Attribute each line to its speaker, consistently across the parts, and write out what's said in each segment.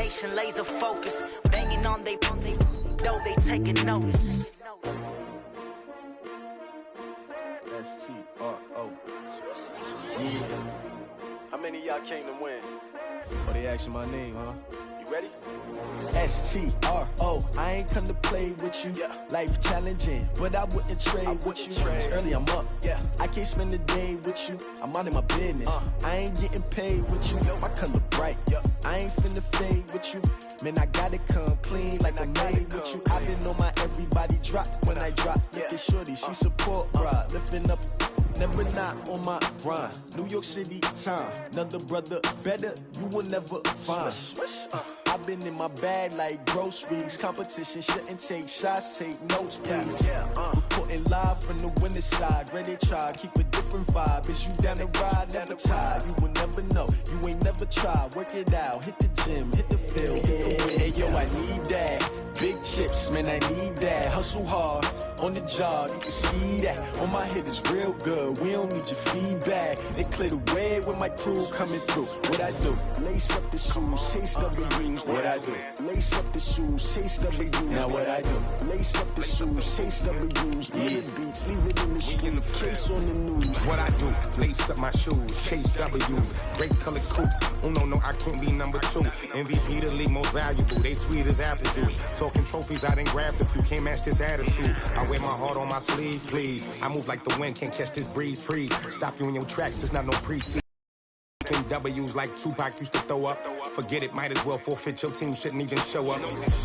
Speaker 1: determination, laser focus. Banging on they though they taking notice.
Speaker 2: S-T-R-O. Yeah.
Speaker 3: How many of y'all came to win?
Speaker 2: Oh, they asking my name, huh?
Speaker 3: You ready?
Speaker 2: S-T-R-O. I ain't come to play with you.
Speaker 3: Yeah.
Speaker 2: Life challenging, but I wouldn't trade with you. It's early, I'm up.
Speaker 3: Yeah.
Speaker 2: I can't spend the day with you. I'm out in my business. I ain't getting paid with you. My color bright. I ain't finna fade with you. Man, I gotta come clean like I made with you. I been on my everybody drop when I drop. Look at shorty, she support ride. Lifting up, never not on my grind. New York City time. Another brother better, you will never find. I've been in my bag like groceries. Competition shouldn't take shots, take notes, please. Reporting live from the winter side. Ready to try, keep a different vibe. Is you down the ride, never tired. You will never know, you ain't never tried. Work it out, hit the gym, hit the field. Hey yo, I need that. Big chips, man, I need that. Hustle hard, on the job, you can see that. On my head is real good, we don't need your feedback. They clear the way with my crew coming through. What I do? Lace up the shoes, chase W's. What I do? Lace up the shoes, chase W's. Now what I do? Lace up the shoes, chase W's. Yeah, beats, leave it in the street, case on the news.
Speaker 4: What I do? Lace up my shoes, chase W's. Great colored coops. Oh no, I can't be number 2. MVP the league most valuable. They sweet as apple juice. Talking trophies, I done grabbed a few. Can't match this attitude. I wear my heart on my sleeve, please. I move like the wind, can't catch this breeze. Freeze. Stop you in your tracks. There's not no pre-season. W's like Tupac used to throw up. Forget it, might as well forfeit. Your team shouldn't even show up.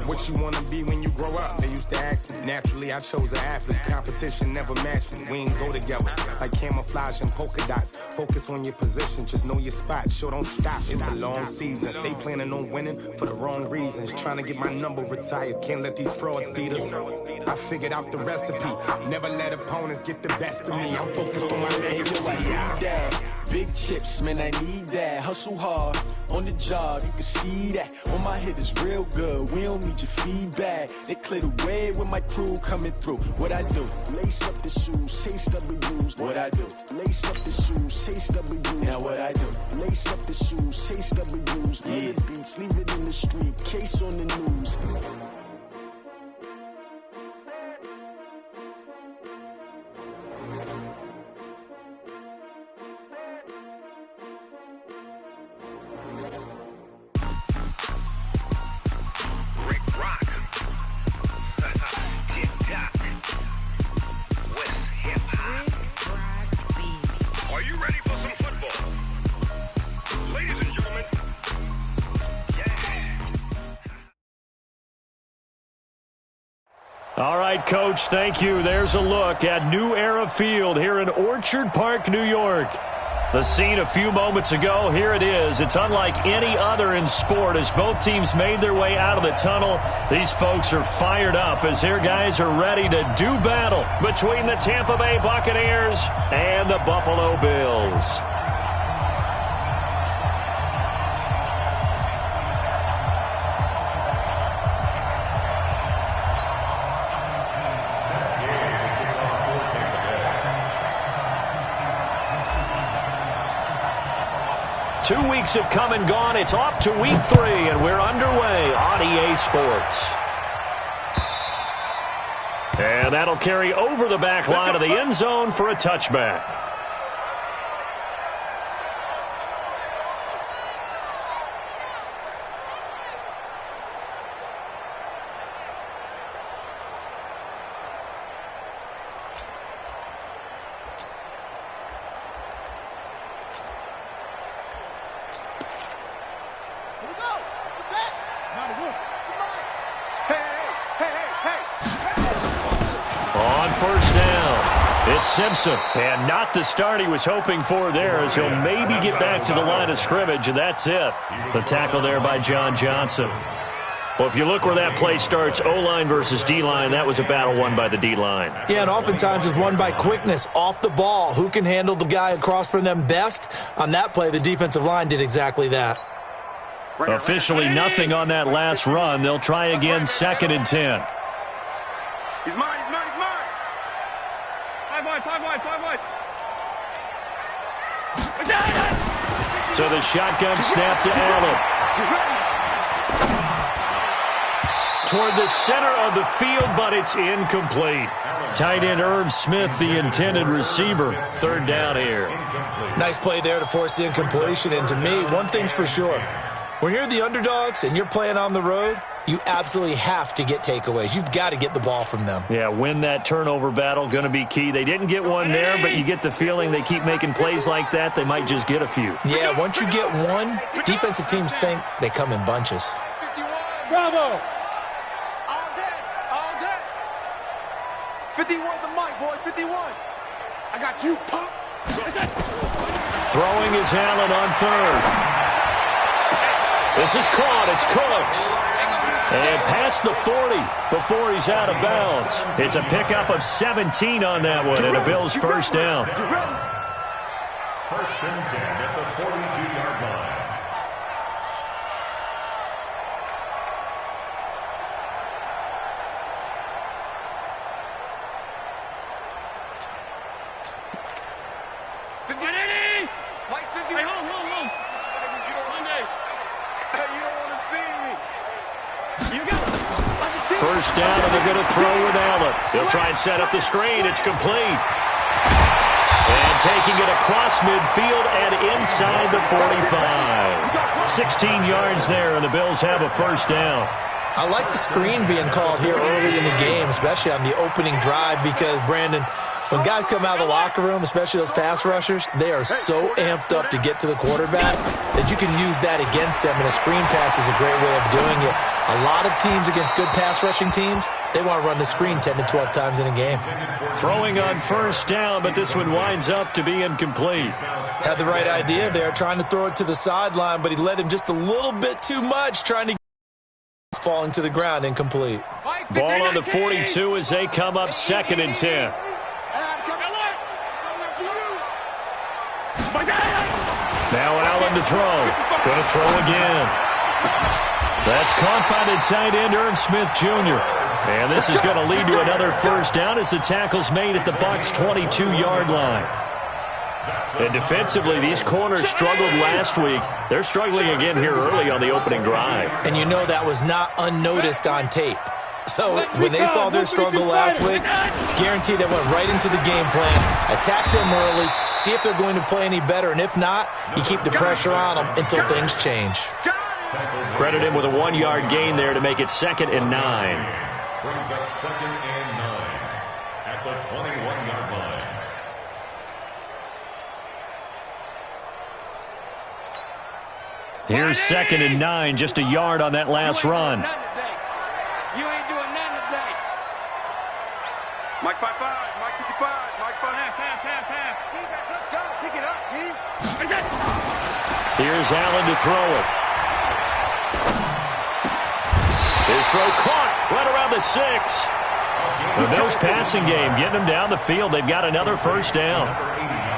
Speaker 4: What you wanna be when you grow up? They used to ask me. Naturally, I chose an athlete. Competition never matched me. We ain't go together like camouflage and polka dots. Focus on your position, just know your spot. Sure, don't stop. It's a long season. They planning on winning for the wrong reasons. Trying to get my number retired. Can't let these frauds beat us. I figured out the recipe. Never let opponents get the best of me. I'm focused on my legacy.
Speaker 2: Big chips, man, I need that. Hustle hard, on the job, you can see that. On my head is real good, we don't need your feedback. They clear the way with my crew coming through. What I do? Lace up the shoes, chase W's. What I do? Lace up the shoes, chase W's. Now what I do? Lace up the shoes, chase W's. Yeah, beats, leave it in the street, case on the news.
Speaker 5: All right, Coach, thank you. There's a look at New Era Field here in Orchard Park, New York. The scene a few moments ago, here it is. It's unlike any other in sport as both teams made their way out of the tunnel. These folks are fired up as their guys are ready to do battle between the Tampa Bay Buccaneers and the Buffalo Bills. 2 weeks have come and gone. It's off to week 3, and we're underway on EA Sports. And that'll carry over the back line of the end zone for a touchback. Simpson, and not the start he was hoping for there, as he'll maybe get back to the line of scrimmage, and that's it. The tackle there by John Johnson. Well, if you look where that play starts, O-line versus D-line, that was a battle won by the D-line.
Speaker 6: Yeah, and oftentimes it's won by quickness off the ball. Who can handle the guy across from them best? On that play, the defensive line did exactly that.
Speaker 5: Officially nothing on that last run. They'll try again, 2nd and 10.
Speaker 3: He's mine. Five wide.
Speaker 5: So the shotgun snap to Allen. toward the center of the field, but it's incomplete. Tight end Irv Smith, the intended receiver. Third down here.
Speaker 6: Nice play there to force the incompletion. And to me, one thing's for sure. When you're the underdogs and you're playing on the road, you absolutely have to get takeaways. You've got to get the ball from them.
Speaker 5: Yeah, win that turnover battle, going to be key. They didn't get one there, but you get the feeling they keep making plays like that, they might just get a few.
Speaker 6: Yeah, once you get one, defensive teams think they come in bunches.
Speaker 3: Bravo! All day, all day. 51 the mic, boy, 51. I got you, pop.
Speaker 5: Throwing is Allen on third. This is caught. It's Cooks. And past the 40 before he's out of bounds. It's a pickup of 17 on that one, and a Bills first down.
Speaker 7: First and 10 at the 42-yard line.
Speaker 5: First down, and they're going to throw with Allen. They'll try and set up the screen. It's complete. And taking it across midfield and inside the 45. 16 yards there, and the Bills have a first down.
Speaker 6: I like the screen being called here early in the game, especially on the opening drive, because, Brandon, when guys come out of the locker room, especially those pass rushers, they are so amped up to get to the quarterback that you can use that against them, and a screen pass is a great way of doing it. A lot of teams against good pass rushing teams, they want to run the screen 10 to 12 times in a game.
Speaker 5: Throwing on first down, but this one winds up to be incomplete.
Speaker 6: Had the right idea there, trying to throw it to the sideline, but he led him just a little bit too much, trying to falling to the ground, incomplete.
Speaker 5: Ball on the 42 as they come up second and 10. Now Allen to throw. Going to throw again. That's caught by the tight end, Irv Smith Jr. And this is going to lead to another first down as the tackle's made at the Bucs' 22-yard line. And defensively, these corners struggled last week. They're struggling again here early on the opening drive.
Speaker 6: And you know that was not unnoticed on tape. So when they saw their struggle last week, guaranteed they went right into the game plan, attack them early, see if they're going to play any better, and if not, you keep the pressure on them until things change.
Speaker 5: Credit him with a 1-yard gain there to make it 2nd and 9.
Speaker 7: Brings up 2nd and 9 at the 21-yard line.
Speaker 5: Here's 2nd and 9, just a yard on that last run.
Speaker 3: You ain't doing nothing today. Mike 55, Mike 55, Mike 5. Pass. Let's go. Pick it up, G.
Speaker 5: Here's Allen to throw it. His throw caught right around the 6. The Bills' passing game getting them down the field. They've got another first down.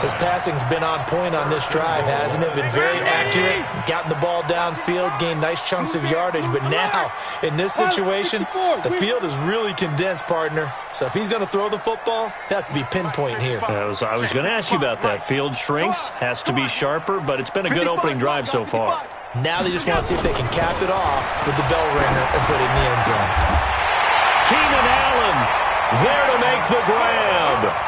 Speaker 6: His passing's been on point on this drive, hasn't it? Been very accurate, gotten the ball downfield, gained nice chunks of yardage. But now, in this situation, the field is really condensed, partner. So if he's going to throw the football, they have to be pinpoint here.
Speaker 5: I was going to ask you about that. Field shrinks, has to be sharper, but it's been a good opening drive so far.
Speaker 6: Now they just want to see if they can cap it off with the bell ringer and put it in the end zone.
Speaker 5: Keenan Allen there to make the grab.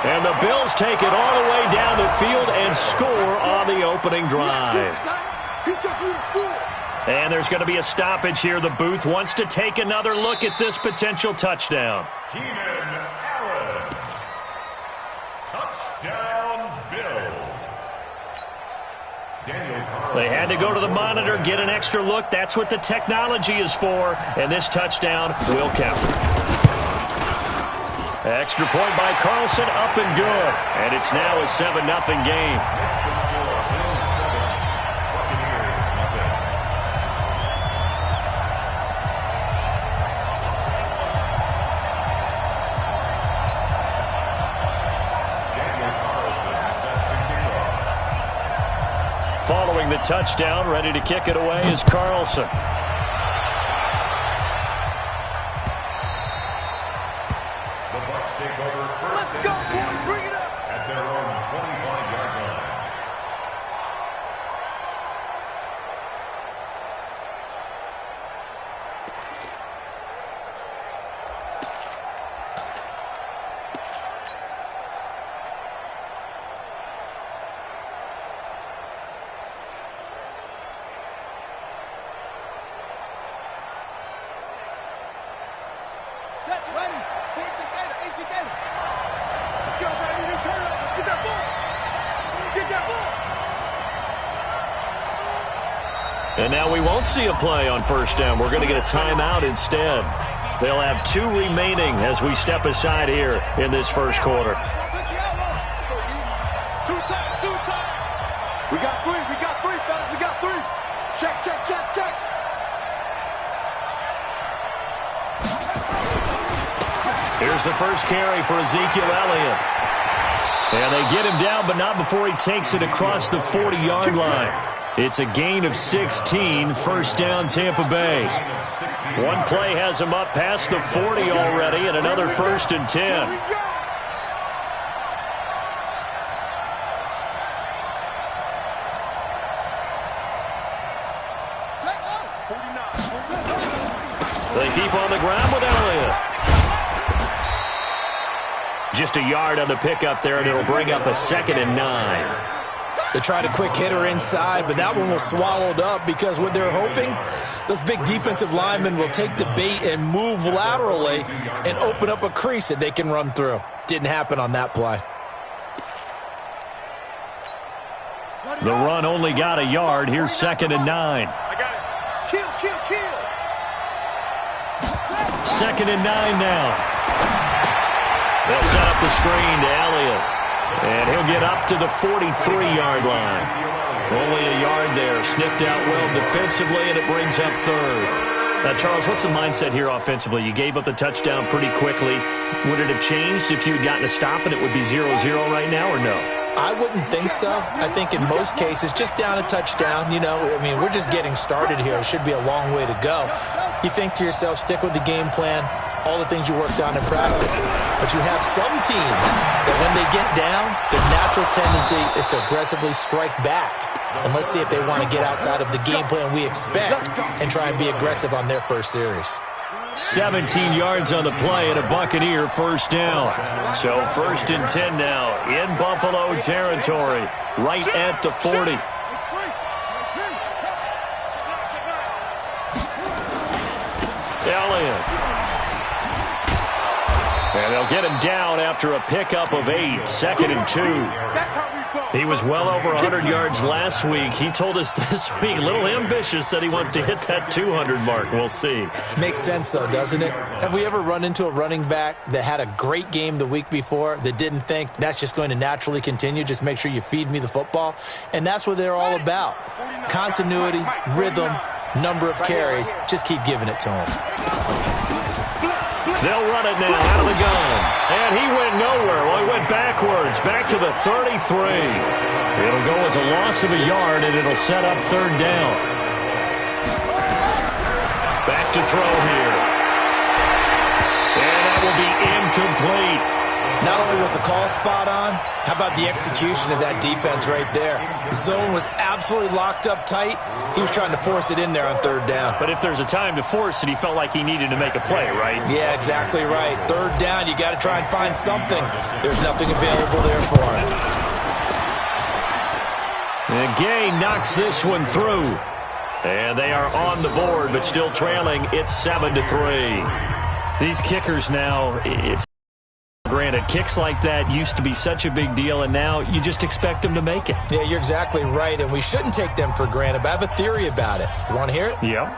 Speaker 5: And the Bills take it all the way down the field and score on the opening drive. And there's going to be a stoppage here. The booth wants to take another look at this potential touchdown.
Speaker 7: Keenan Allen. Touchdown, Bills.
Speaker 5: They had to go to the monitor, get an extra look. That's what the technology is for. And this touchdown will count. Extra point by Carlson, up and good. And it's now a 7-0 game. Following the touchdown, ready to kick it away is Carlson.
Speaker 3: Set, ready. Get together. Let's go, baby. Turn it over. Get that ball.
Speaker 5: And now we won't see a play on first down. We're going to get a timeout instead. They'll have 2 remaining as we step aside here in this first quarter.
Speaker 3: 2 times. We got 3, fellas. We got 3. Check.
Speaker 5: Here's the first carry for Ezekiel Elliott. And they get him down, but not before he takes it across the 40-yard line. It's a gain of 16, first down Tampa Bay. One play has him up past the 40 already, and another 1st and 10. They keep on the ground with Elliott. Just a yard on the pickup there, and it'll bring up a 2nd and 9.
Speaker 6: They tried a quick hitter inside, but that one was swallowed up because what they're hoping, those big defensive linemen will take the bait and move laterally and open up a crease that they can run through. Didn't happen on that play.
Speaker 5: The run only got a yard. Here's 2nd and 9.
Speaker 3: I got it. Kill.
Speaker 5: 2nd and 9 now. They'll set up the screen to Elliott. And he'll get up to the 43-yard line. Only a yard there. Sniffed out well defensively, and it brings up 3rd. Now, Charles, what's the mindset here offensively? You gave up the touchdown pretty quickly. Would it have changed if you had gotten a stop and it would be 0-0 right now, or no?
Speaker 6: I wouldn't think so. I think in most cases, just down a touchdown, we're just getting started here. It should be a long way to go. You think to yourself, stick with the game plan, all the things you worked on in practice. But you have some teams that when they get down, their natural tendency is to aggressively strike back. And let's see if they want to get outside of the game plan we expect and try and be aggressive on their first series.
Speaker 5: 17 yards on the play and a Buccaneer first down. So 1st and 10 now in Buffalo territory, right at the 40. Elliott. And they'll get him down after a pickup of 8, 2nd and 2. He was well over 100 yards last week. He told us this week, a little ambitious, said he wants to hit that 200 mark. We'll see.
Speaker 6: Makes sense, though, doesn't it? Have we ever run into a running back that had a great game the week before that didn't think that's just going to naturally continue? Just make sure you feed me the football. And that's what they're all about. Continuity, rhythm, number of carries. Just keep giving it to him.
Speaker 5: They'll run it now out of the gun. And he went nowhere. Well, he went backwards, back to the 33. It'll go as a loss of a yard, and it'll set up 3rd down. Back to throw here. And that will be incomplete.
Speaker 6: Not only was the call spot on, how about the execution of that defense right there? The zone was absolutely locked up tight. He was trying to force it in there on 3rd down.
Speaker 5: But if there's a time to force it, he felt like he needed to make a play, right?
Speaker 6: Yeah, exactly right. 3rd down, you got to try and find something. There's nothing available there for him.
Speaker 5: And Gay knocks this one through. And they are on the board, but still trailing. It's 7-3. These kickers now, it's granted, kicks like that used to be such a big deal, and now you just expect them to make it.
Speaker 6: Yeah, you're exactly right, and we shouldn't take them for granted, but I have a theory about it. You want to hear it?
Speaker 5: Yeah.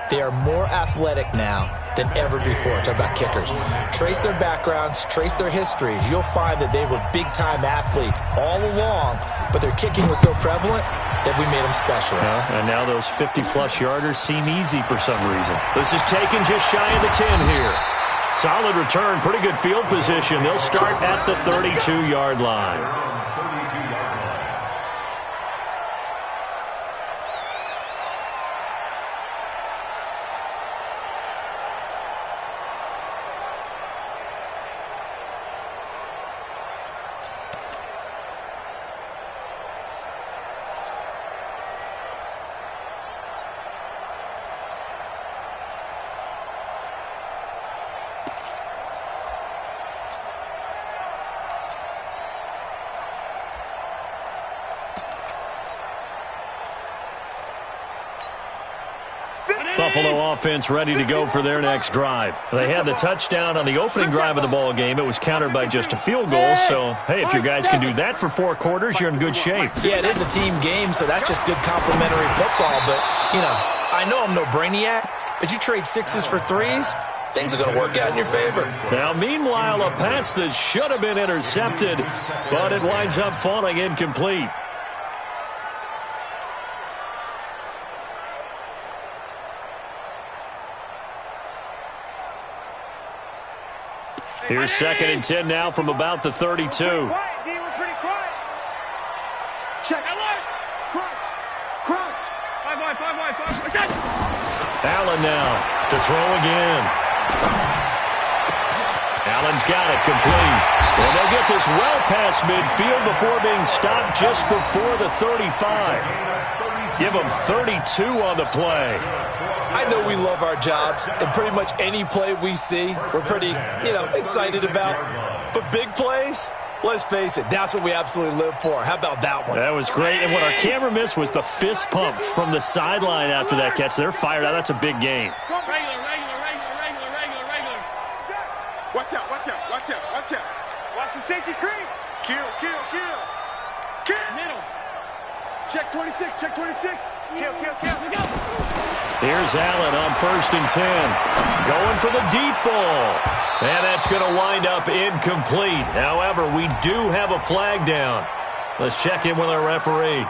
Speaker 6: They are more athletic now than ever before. Talk about kickers. Trace their backgrounds, trace their histories. You'll find that they were big-time athletes all along, but their kicking was so prevalent that we made them specialists.
Speaker 5: And now those 50-plus yarders seem easy for some reason. This is taken just shy of the 10 here. Solid return, pretty good field position. They'll start at the 32-yard line. Buffalo offense ready to go for their next drive. They had the touchdown on the opening drive of the ball game. It was countered by just a field goal. So, hey, if your guys can do that for 4 quarters, you're in good shape.
Speaker 6: Yeah, it is a team game, so that's just good complimentary football. But, you know, I know I'm no brainiac, but you trade 6s for 3s, things are going to work out in your favor.
Speaker 5: Now, meanwhile, a pass that should have been intercepted, but it winds up falling incomplete. Here's 2nd and 10 now from about the 32.
Speaker 3: Quiet, D. We're pretty quiet. Check. Alert. Crunch. Crunch. 5 wide, 5 wide, 5 wide. Check.
Speaker 5: Allen now to throw again. Allen's got it complete. And they'll get this well past midfield before being stopped just before the 35. Give them 32 on the play.
Speaker 6: I know we love our jobs, and pretty much any play we see, we're pretty, excited about. But big plays, let's face it, that's what we absolutely live for. How about that one?
Speaker 5: That was great, and what our camera missed was the fist pump from the sideline after that catch. They're fired out. That's a big game.
Speaker 3: Regular. Watch out. Watch the safety creep. Kill. Middle. Check 26. Kill. We go.
Speaker 5: Here's Allen on 1st and 10. Going for the deep ball. And that's going to wind up incomplete. However, we do have a flag down. Let's check in with our referee.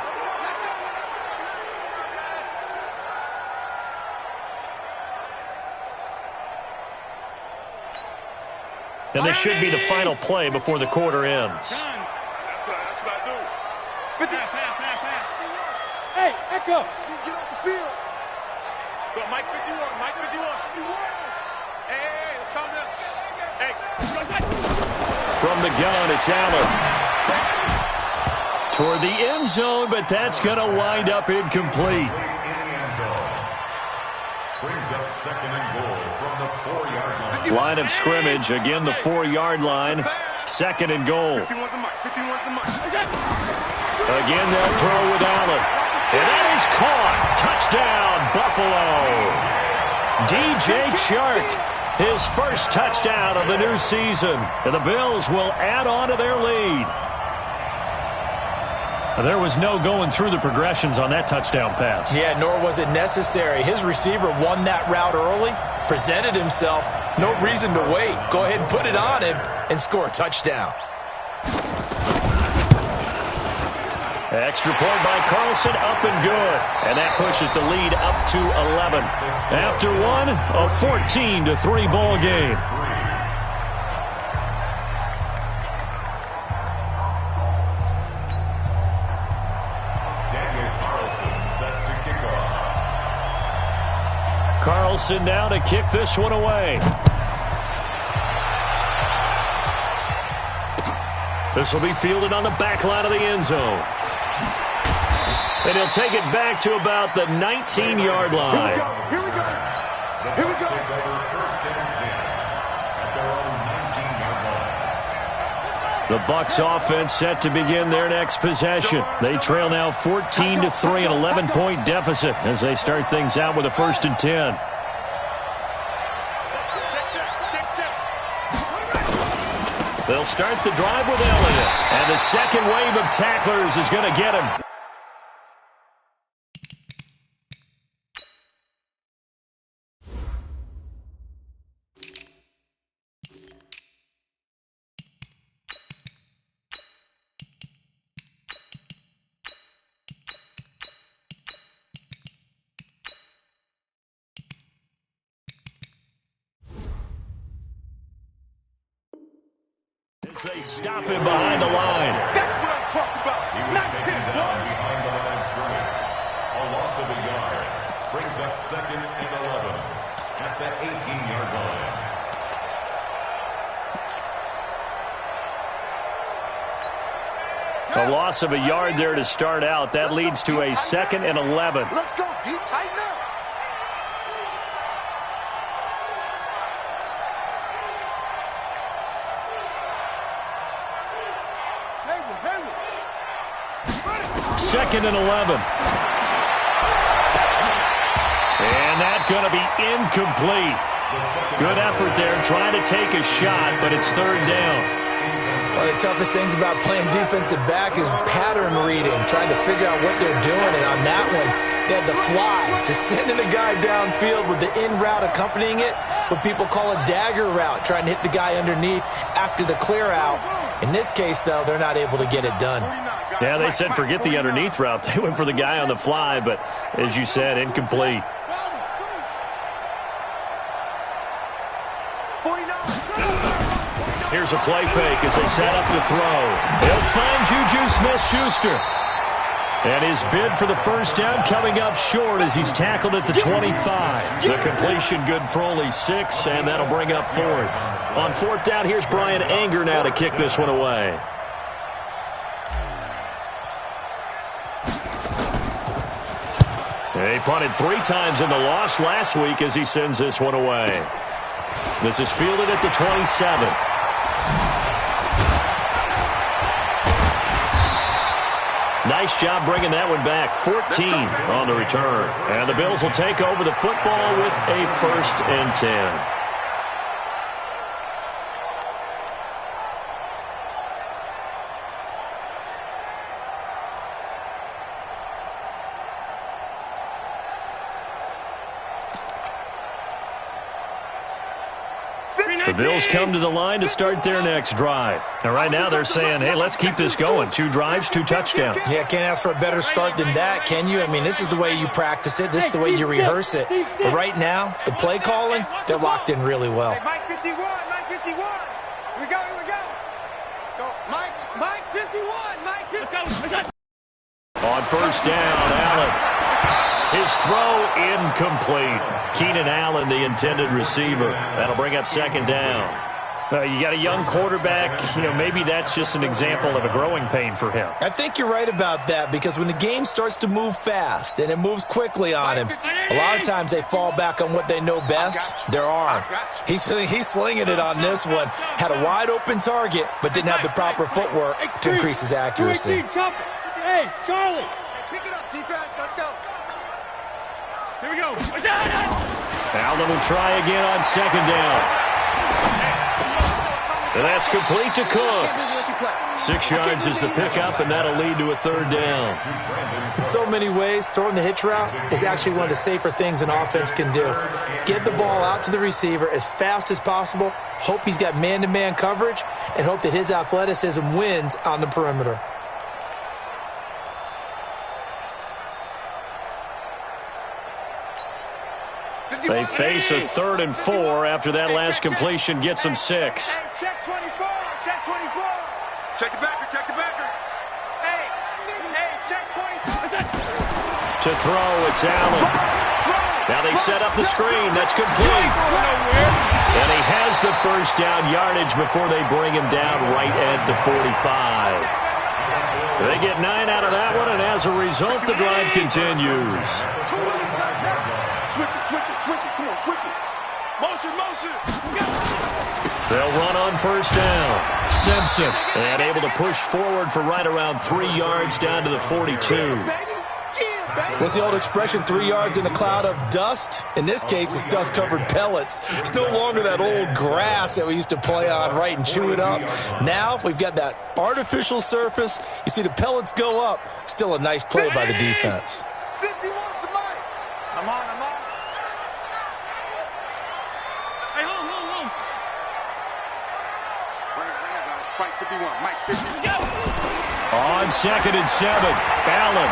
Speaker 5: And this should be the final play before the quarter ends.
Speaker 3: That's what I do. 50. Pass. Hey, Echo. Get off the field. Go, Mike 51. Hey, let's calm down. Hey,
Speaker 5: From the gun, it's Allen. Toward the end zone, but that's going to wind up incomplete.
Speaker 7: Brings up 2nd and goal from the 4-yard line.
Speaker 5: Line of scrimmage, again the 4-yard line. 2nd and goal.
Speaker 3: 51's the mic.
Speaker 5: Again, they'll throw with Allen. And that is caught. Touchdown, Buffalo. DJ Chark, his first touchdown of the new season. And the Bills will add on to their lead. There was no going through the progressions on that touchdown pass.
Speaker 6: Yeah, nor was it necessary. His receiver won that route early, presented himself. No reason to wait. Go ahead and put it on him and score a touchdown.
Speaker 5: Extra point by Carlson, up and good. And that pushes the lead up to 11. After one, a 14-3 ball game. Carlson now to kick this one away. This will be fielded on the back line of the end zone. And he'll take it back to about the 19-yard line.
Speaker 3: Here we go.
Speaker 7: Take over 1st and 10 at their own 19-yard line.
Speaker 5: The Bucs offense set to begin their next possession. They trail now 14-3, an 11-point deficit as they start things out with a 1st and 10. They'll start the drive with Elliott. And the second wave of tacklers is going to get him. They stop him behind the line.
Speaker 3: That's what I'm talking about.
Speaker 7: He was taken down behind the line of scrimmage. A loss of a yard. Brings up 2nd and 11 at the 18-yard line.
Speaker 5: A loss of a yard there to start out. That leads to a 2nd and 11.
Speaker 3: Let's go, D. Tighten up.
Speaker 5: Second and 11. And And that's going to be incomplete. Good effort there, trying to take a shot, but it's third down.
Speaker 6: One of the toughest things about playing defensive back is pattern reading, trying to figure out what they're doing. And on that one, they had the fly, just sending a guy downfield with the in route accompanying it, what people call a dagger route, trying to hit the guy underneath after the clear out. In this case, though, they're not able to get it done.
Speaker 5: Yeah, they said forget the underneath route. They went for the guy on the fly, but as you said, incomplete. Here's a play fake as they set up to throw. He'll find Juju Smith-Schuster. And his bid for the first down coming up short as he's tackled at the 25. The completion good for only 6, and that'll bring up fourth. On fourth down, here's Brian Anger now to kick this one away. He punted 3 times in the loss last week as he sends this one away. This is fielded at the 27. Nice job bringing that one back. 14 on the return. And the Bills will take over the football with a 1st and 10. The Bills come to the line to start their next drive. And right now they're saying, hey, let's keep this going. 2 drives, 2 touchdowns.
Speaker 6: Yeah, can't ask for a better start than that, can you? I mean, this is the way you practice it. This is the way you rehearse it. But right now, the play calling, they're locked in really well.
Speaker 3: Hey, Mike 51, Mike 51. Here we go, here we go. Let's go. Mike 51, Mike 51. Let's go.
Speaker 5: On first down, Allen. His throw incomplete. Keenan Allen, the intended receiver. That'll bring up 2nd down. You got a young quarterback. Maybe that's just an example of a growing pain for him.
Speaker 6: I think you're right about that, because when the game starts to move fast and it moves quickly on him, a lot of times they fall back on what they know best, their arm. He's slinging it on this one. Had a wide open target, but didn't have the proper footwork to increase his accuracy.
Speaker 3: Hey, Charlie. Hey, pick it up, defense. Let's go. Here we go.
Speaker 5: Allen will try again on 2nd down. And that's complete to Cooks. 6 yards is the pickup, and that'll lead to a 3rd down.
Speaker 6: In so many ways, throwing the hitch route is actually one of the safer things an offense can do. Get the ball out to the receiver as fast as possible, hope he's got man-to-man coverage, and hope that his athleticism wins on the perimeter.
Speaker 5: They face a 3rd and 4 after that last completion gets them 6.
Speaker 3: Check 24, check 24. Check the backer, check the backer. Hey, check 24.
Speaker 5: To throw, it's Allen. Now they set up the screen. That's complete. And he has the first down yardage before they bring him down right at the 45. They get 9 out of that one, and as a result, the drive continues.
Speaker 3: Switch it, come on, switch it. Motion.
Speaker 5: They'll run on first down. Simpson, and able to push forward for right around 3 yards down to the 42.
Speaker 6: What's the old expression, 3 yards in a cloud of dust? In this case, it's dust-covered pellets. It's no longer that old grass that we used to play on, right, and chew it up. Now we've got that artificial surface. You see the pellets go up. Still a nice play by the defense.
Speaker 3: 51 for Mike. I'm on. Hey, hold. Bring it, guys. Fight 51. Mike 50. Go.
Speaker 5: On 2nd and 7, Allen.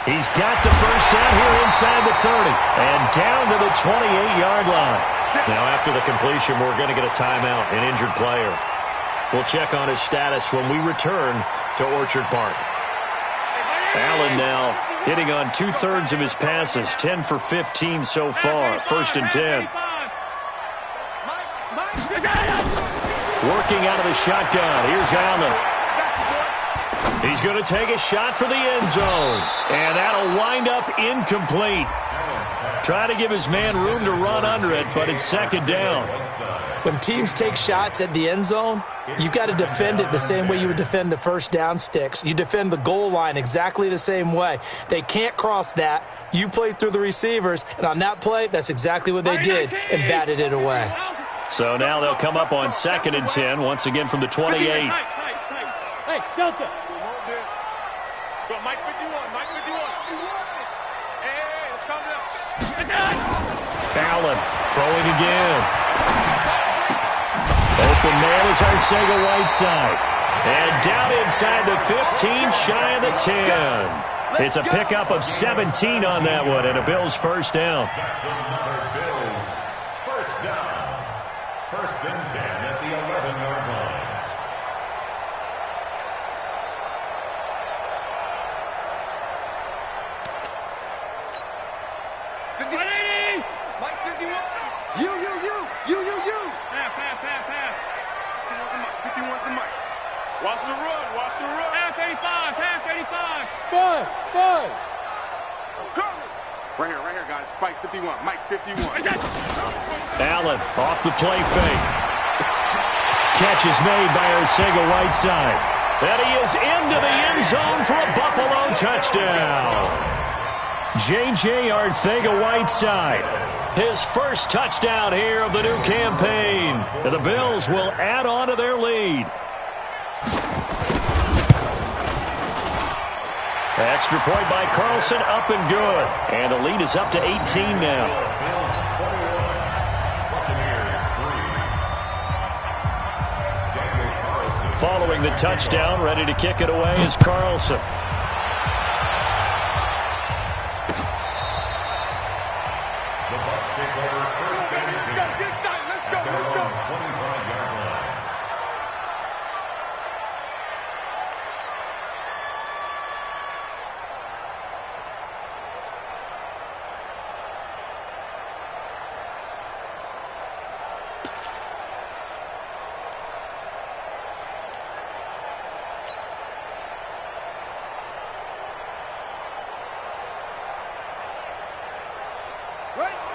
Speaker 5: He's got the first down here inside the 30 and down to the 28-yard line. Now, after the completion, we're going to get a timeout, an injured player. We'll check on his status when we return to Orchard Park. Allen now hitting on 2/3 of his passes, 10 for 15 so far, 1st and 10. Working out of the shotgun. Here's Allen. He's going to take a shot for the end zone. And that'll wind up incomplete. Try to give his man room to run under it, but it's 2nd down.
Speaker 6: When teams take shots at the end zone, You've got to defend it the same way you would defend the first down sticks. You defend the goal line exactly the same way. They can't cross that. You play through the receivers, and on that play, that's exactly what they did and batted it away.
Speaker 5: So now they'll come up on 2nd and 10, once again from the 28.
Speaker 3: Hey, Delta. Hold this. Go, Mike 51, Mike 51. Hey, let's calm down.
Speaker 5: Allen throwing again. Open man is Arcega-Whiteside. And down inside the 15, shy of the 10. It's a pickup of 17 on that one, and a Bills first down.
Speaker 7: That's another Bills first down. 1st and 10 at the 11-yard line.
Speaker 3: Mike 51. You. Pass. 51 to Mike. Watch the run. Half 85. Five. Right here, guys. Fight 51. Mike 51.
Speaker 5: Allen off the play fake. Catch is made by Arcega-Whiteside. And he is into the end zone for a Buffalo touchdown. J.J. Arcega-Whiteside, his first touchdown here of the new campaign. And the Bills will add on to their lead. Extra point by Carlson, up and good. And the lead is up to 18 now.
Speaker 7: Bills 21, Buccaneers 3.
Speaker 5: Following the touchdown, ready to kick it away is Carlson.
Speaker 7: The Bucs take over 1st and 10.
Speaker 3: Let's go.
Speaker 7: 25-yard line.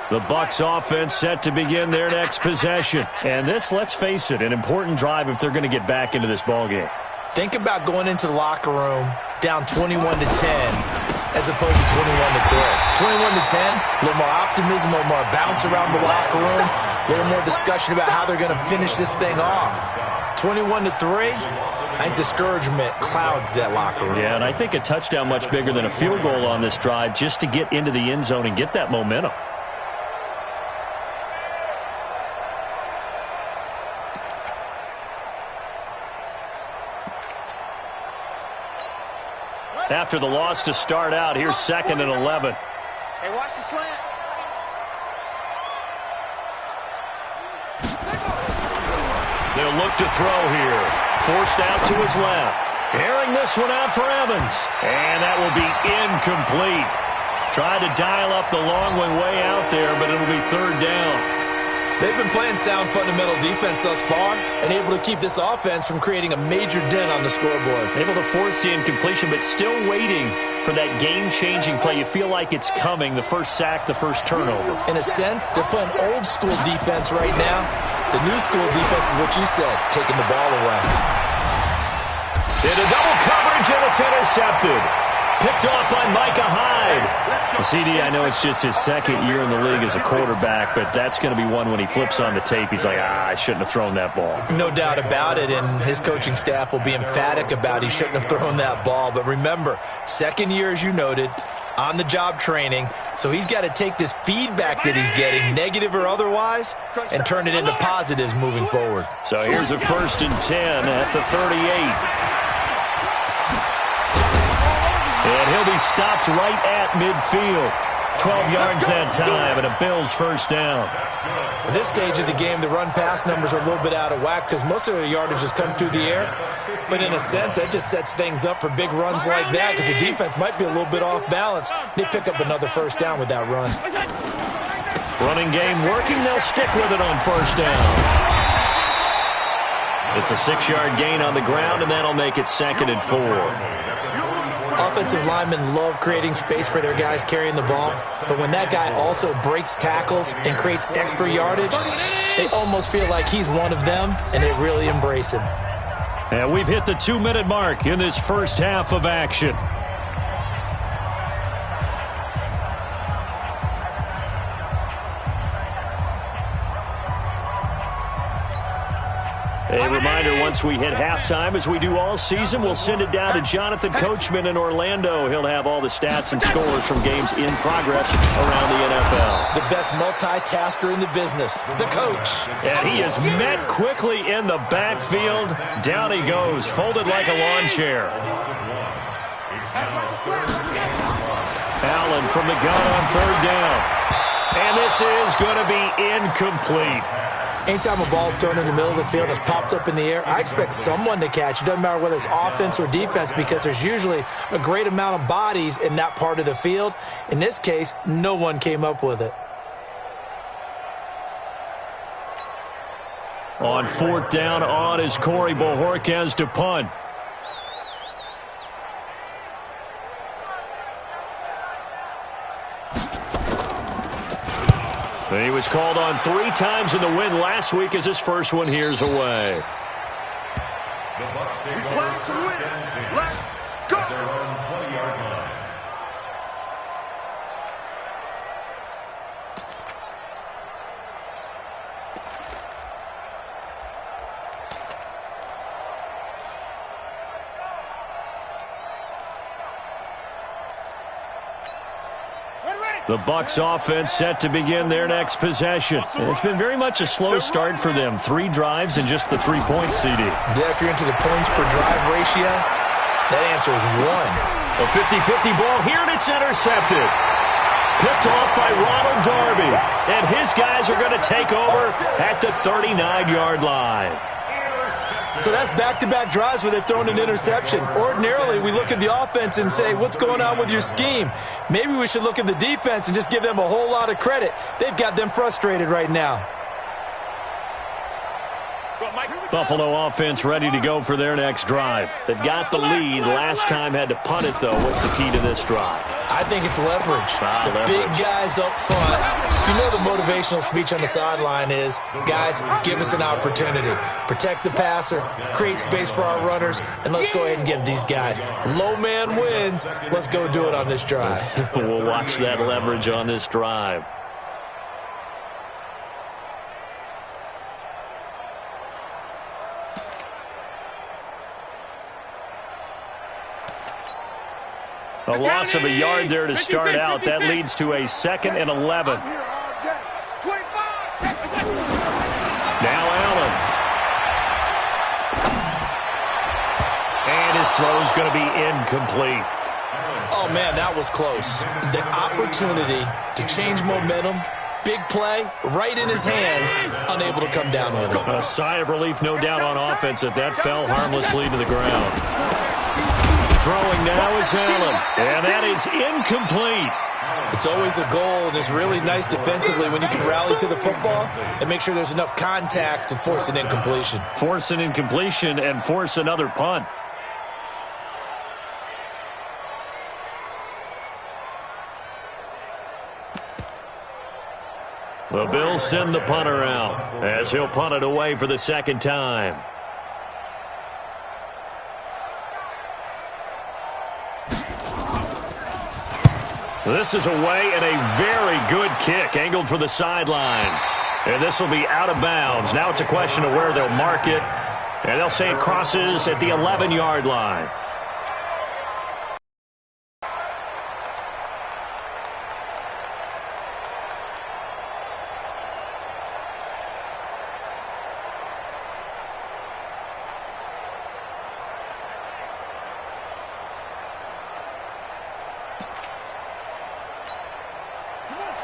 Speaker 5: The Bucs offense set to begin their next possession. And this, let's face it, an important drive if they're going to get back into this ballgame.
Speaker 6: Think about going into the locker room down 21 to 10 as opposed to 21 to 3. 21 to 10, a little more optimism, a little more bounce around the locker room, a little more discussion about how they're going to finish this thing off. 21 to 3, I think discouragement clouds that locker room.
Speaker 5: Yeah, and I think a touchdown much bigger than a field goal on this drive just to get into the end zone and get that momentum. After the loss to start out, here's 2nd and 11.
Speaker 3: Hey, watch the slant.
Speaker 5: They'll look to throw here. Forced out to his left. Airing this one out for Evans. And that will be incomplete. Tried to dial up the long one way out there, but it'll be 3rd down.
Speaker 6: They've been playing sound fundamental defense thus far and able to keep this offense from creating a major dent on the scoreboard.
Speaker 5: Able to force the incompletion, but still waiting for that game-changing play. You feel like it's coming, the first sack, the first turnover.
Speaker 6: In a sense, they're playing old-school defense right now. The new-school defense is what you said, taking the ball away.
Speaker 5: Into double coverage, and it's intercepted. Picked off by Micah Hyde. CD, I know it's just his 2nd year in the league as a quarterback, but that's going to be one when he flips on the tape. He's like, I shouldn't have thrown that ball.
Speaker 6: No doubt about it, and his coaching staff will be emphatic about he shouldn't have thrown that ball. But remember, 2nd year, as you noted, on-the-job training, so he's got to take this feedback that he's getting, negative or otherwise, and turn it into positives moving forward.
Speaker 5: So here's a 1st and 10 at the 38. And he'll be stopped right at midfield. 12 yards that time, and a Bills first down.
Speaker 6: At this stage of the game, the run-pass numbers are a little bit out of whack because most of the yardage has come through the air. But in a sense, that just sets things up for big runs like that because the defense might be a little bit off balance. They pick up another first down with that run.
Speaker 5: Running game working. They'll stick with it on first down. It's a 6-yard gain on the ground, and that'll make it 2nd and 4.
Speaker 6: Offensive linemen love creating space for their guys carrying the ball, but when that guy also breaks tackles and creates extra yardage, They almost feel like he's one of them, and they really embrace him.
Speaker 5: And we've hit the 2-minute mark in this first half of action. A reminder, once we hit halftime, as we do all season, we'll send it down to Jonathan Coachman in Orlando. He'll have all the stats and scores from games in progress around the NFL.
Speaker 6: The best multitasker in the business, the coach.
Speaker 5: And he is met quickly in the backfield. Down he goes, folded like a lawn chair. Allen from the gun on 3rd down. And this is going to be incomplete.
Speaker 6: Anytime a ball's thrown in the middle of the field and it's popped up in the air, I expect someone to catch. It doesn't matter whether it's offense or defense, because there's usually a great amount of bodies in that part of the field. In this case, no one came up with it.
Speaker 5: On 4th down, on is Corey Bojorquez to punt. He was called on 3 times in the win last week, as his first one here's away.
Speaker 3: The Bucs take over to win. Let's go. At their own 20-yard line.
Speaker 5: The Bucs offense set to begin their next possession. And it's been very much a slow start for them. 3 drives and just the 3 points, CD.
Speaker 6: Yeah, if you're into the points per drive ratio, that answer is 1.
Speaker 5: A 50-50 ball here, and it's intercepted. Picked off by Ronald Darby. And his guys are going to take over at the 39-yard line.
Speaker 6: So that's back-to-back drives where they've thrown an interception. Ordinarily, we look at the offense and say, what's going on with your scheme? Maybe we should look at the defense and just give them a whole lot of credit. They've got them frustrated right now.
Speaker 5: Buffalo offense ready to go for their next drive. They've got the lead. Last time had to punt it, though. What's the key to this drive?
Speaker 6: I think it's leverage. The big guys up front. You know the motivational speech on the sideline is, guys, give us an opportunity. Protect the passer, create space for our runners, and let's go ahead and give these guys. Low man wins. Let's go do it on this drive.
Speaker 5: We'll watch that leverage on this drive. A loss of a yard there to start out. That leads to a 2nd and 11. Now Allen. And his throw's going to be incomplete.
Speaker 6: Oh, man, that was close. The opportunity to change momentum, big play, right in his hands, unable to come down with it.
Speaker 5: A sigh of relief, no doubt, on offense that fell harmlessly to the ground. Throwing now is Allen, and that is incomplete.
Speaker 6: It's always a goal, and it's really nice defensively when you can rally to the football and make sure there's enough contact to force an incompletion.
Speaker 5: Force an incompletion and force another punt. The Bills send the punter out as he'll punt it away for the 2nd time. This is away, and a very good kick angled for the sidelines. And this will be out of bounds. Now it's a question of where they'll mark it. And they'll say it crosses at the 11-yard line.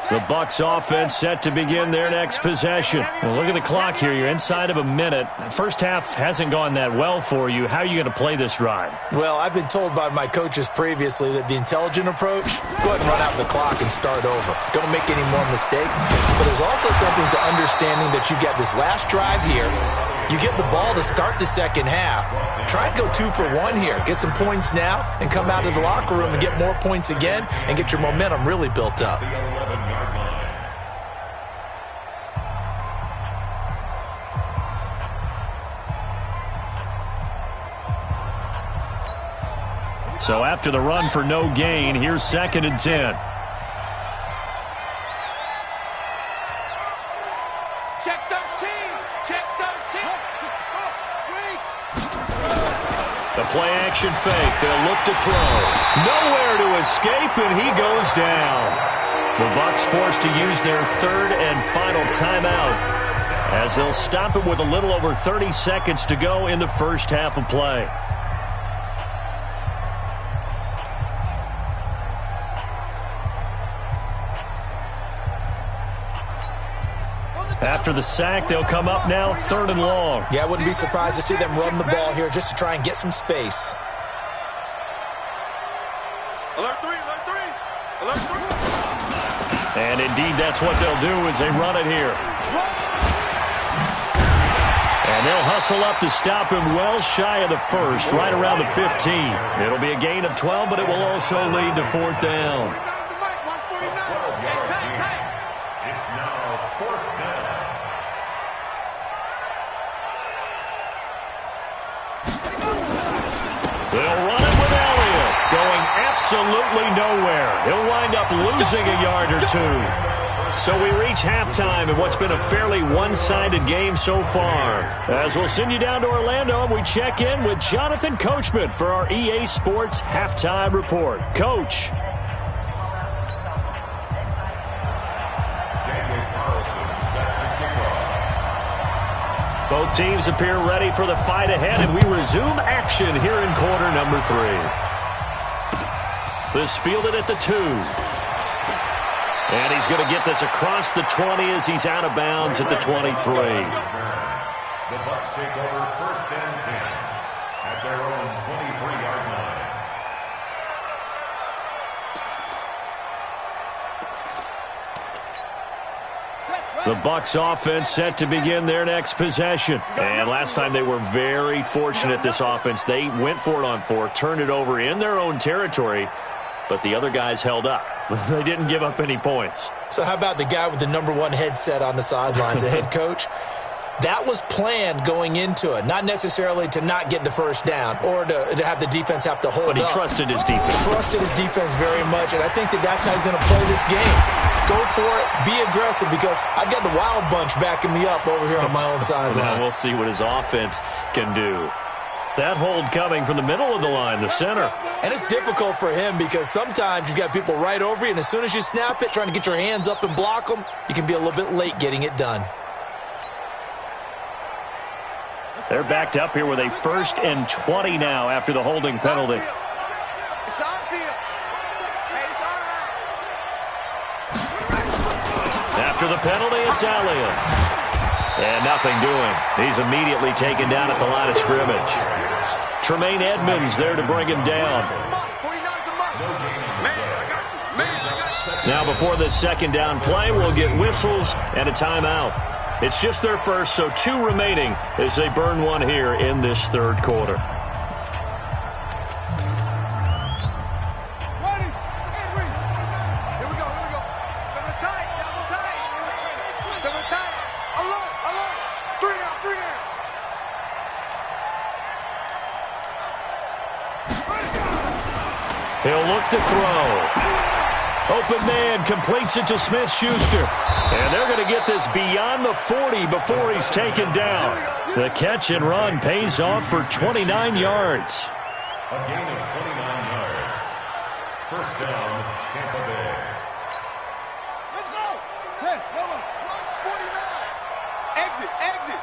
Speaker 5: The Bucs offense set to begin their next possession. Well, look at the clock here. You're inside of a minute. First half hasn't gone that well for you. How are you going to play this drive?
Speaker 6: Well, I've been told by my coaches previously that the intelligent approach, go ahead and run out the clock and start over. Don't make any more mistakes. But there's also something to understanding that you got this last drive here. You get the ball to start the second half. Try and go 2 for 1 here. Get some points now and come out of the locker room and get more points again and get your momentum really built up.
Speaker 5: So after the run for no gain, here's 2nd and 10.
Speaker 3: Check 13. Check 13.
Speaker 5: The play-action fake. They'll look to throw. Nowhere to escape, and he goes down. The Bucs forced to use their 3rd and final timeout as they'll stop it with a little over 30 seconds to go in the first half of play. After the sack, they'll come up now 3rd and long.
Speaker 6: Yeah, I wouldn't be surprised to see them run the ball here just to try and get some space.
Speaker 3: Alert 3, alert 3. Alert 3.
Speaker 5: And indeed, that's what they'll do as they run it here. And they'll hustle up to stop him well shy of the 1st, right around the 15. It'll be a gain of 12, but it will also lead to 4th down.
Speaker 7: It's now 4th down.
Speaker 5: They'll run it with Elliott, going absolutely nowhere. He'll wind up losing a yard or 2. So we reach halftime in what's been a fairly one-sided game so far. As we'll send you down to Orlando, and we check in with Jonathan Coachman for our EA Sports Halftime Report. Coach. Both teams appear ready for the fight ahead, and we resume action here in quarter number 3. This fielded at the 2. And he's going to get this across the 20 as he's out of bounds at the 23.
Speaker 7: The Bucs take over 1st and 10 at their own 23-yard line.
Speaker 5: The Bucs offense set to begin their next possession. And last time they were very fortunate, this offense. They went for it on 4, turned it over in their own territory, but the other guys held up. They didn't give up any points.
Speaker 6: So how about the guy with the #1 headset on the sidelines, the head coach? That was planned going into it, not necessarily to not get the 1st down or to have the defense have to hold up.
Speaker 5: But he trusted his defense.
Speaker 6: Trusted his defense very much, and I think that's how he's going to play this game. Go for it, be aggressive, because I've got the Wild Bunch backing me up over here on my own sideline.
Speaker 5: Now we'll see what his offense can do. That hold coming from the middle of the line, the center.
Speaker 6: And it's difficult for him because sometimes you've got people right over you, and as soon as you snap it, trying to get your hands up and block them, you can be a little bit late getting it done.
Speaker 5: They're backed up here with a 1st and 20 now after the holding penalty.
Speaker 3: It's on field. Hey, it's all right.
Speaker 5: After the penalty, it's Elliott. And nothing doing. He's immediately taken down at the line of scrimmage. Tremaine Edmonds there to bring him down. Now before this 2nd down play, we'll get whistles and a timeout. It's just their 1st, so 2 remaining as they burn 1 here in this 3rd quarter. He'll look to throw. Open man completes it to Smith-Schuster. And they're going to get this beyond the 40 before he's taken down. The catch and run pays off for 29 yards.
Speaker 7: A gain of 29 yards. 1st down, Tampa Bay.
Speaker 3: Let's go. 10, 49. Exit, exit.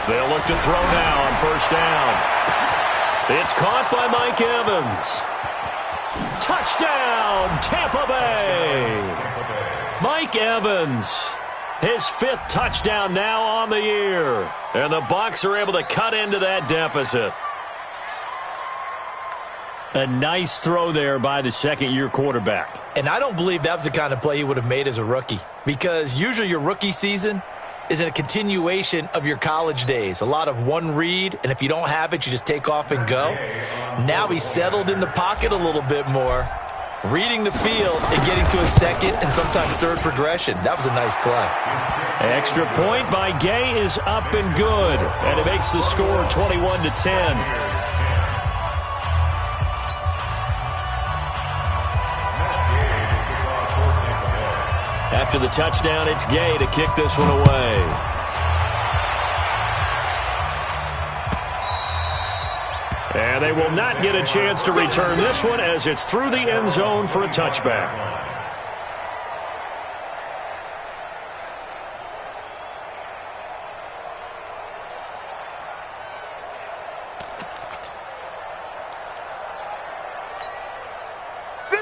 Speaker 5: They'll look to throw now on 1st down. It's caught by Mike Evans. Touchdown, Tampa Bay. Mike Evans, his 5th touchdown now on the year. And the Bucs are able to cut into that deficit. A nice throw there by the 2nd-year quarterback.
Speaker 6: And I don't believe that was the kind of play he would have made as a rookie, because usually your rookie season is a continuation of your college days. A lot of one read, and if you don't have it, you just take off and go. Now he's settled in the pocket a little bit more, reading the field and getting to a 2nd and sometimes 3rd progression. That was a nice play.
Speaker 5: Extra point by Gay is up and good, and it makes the score 21-10. After the touchdown, it's Gay to kick this one away. And they will not get a chance to return this one as it's through the end zone for a touchback.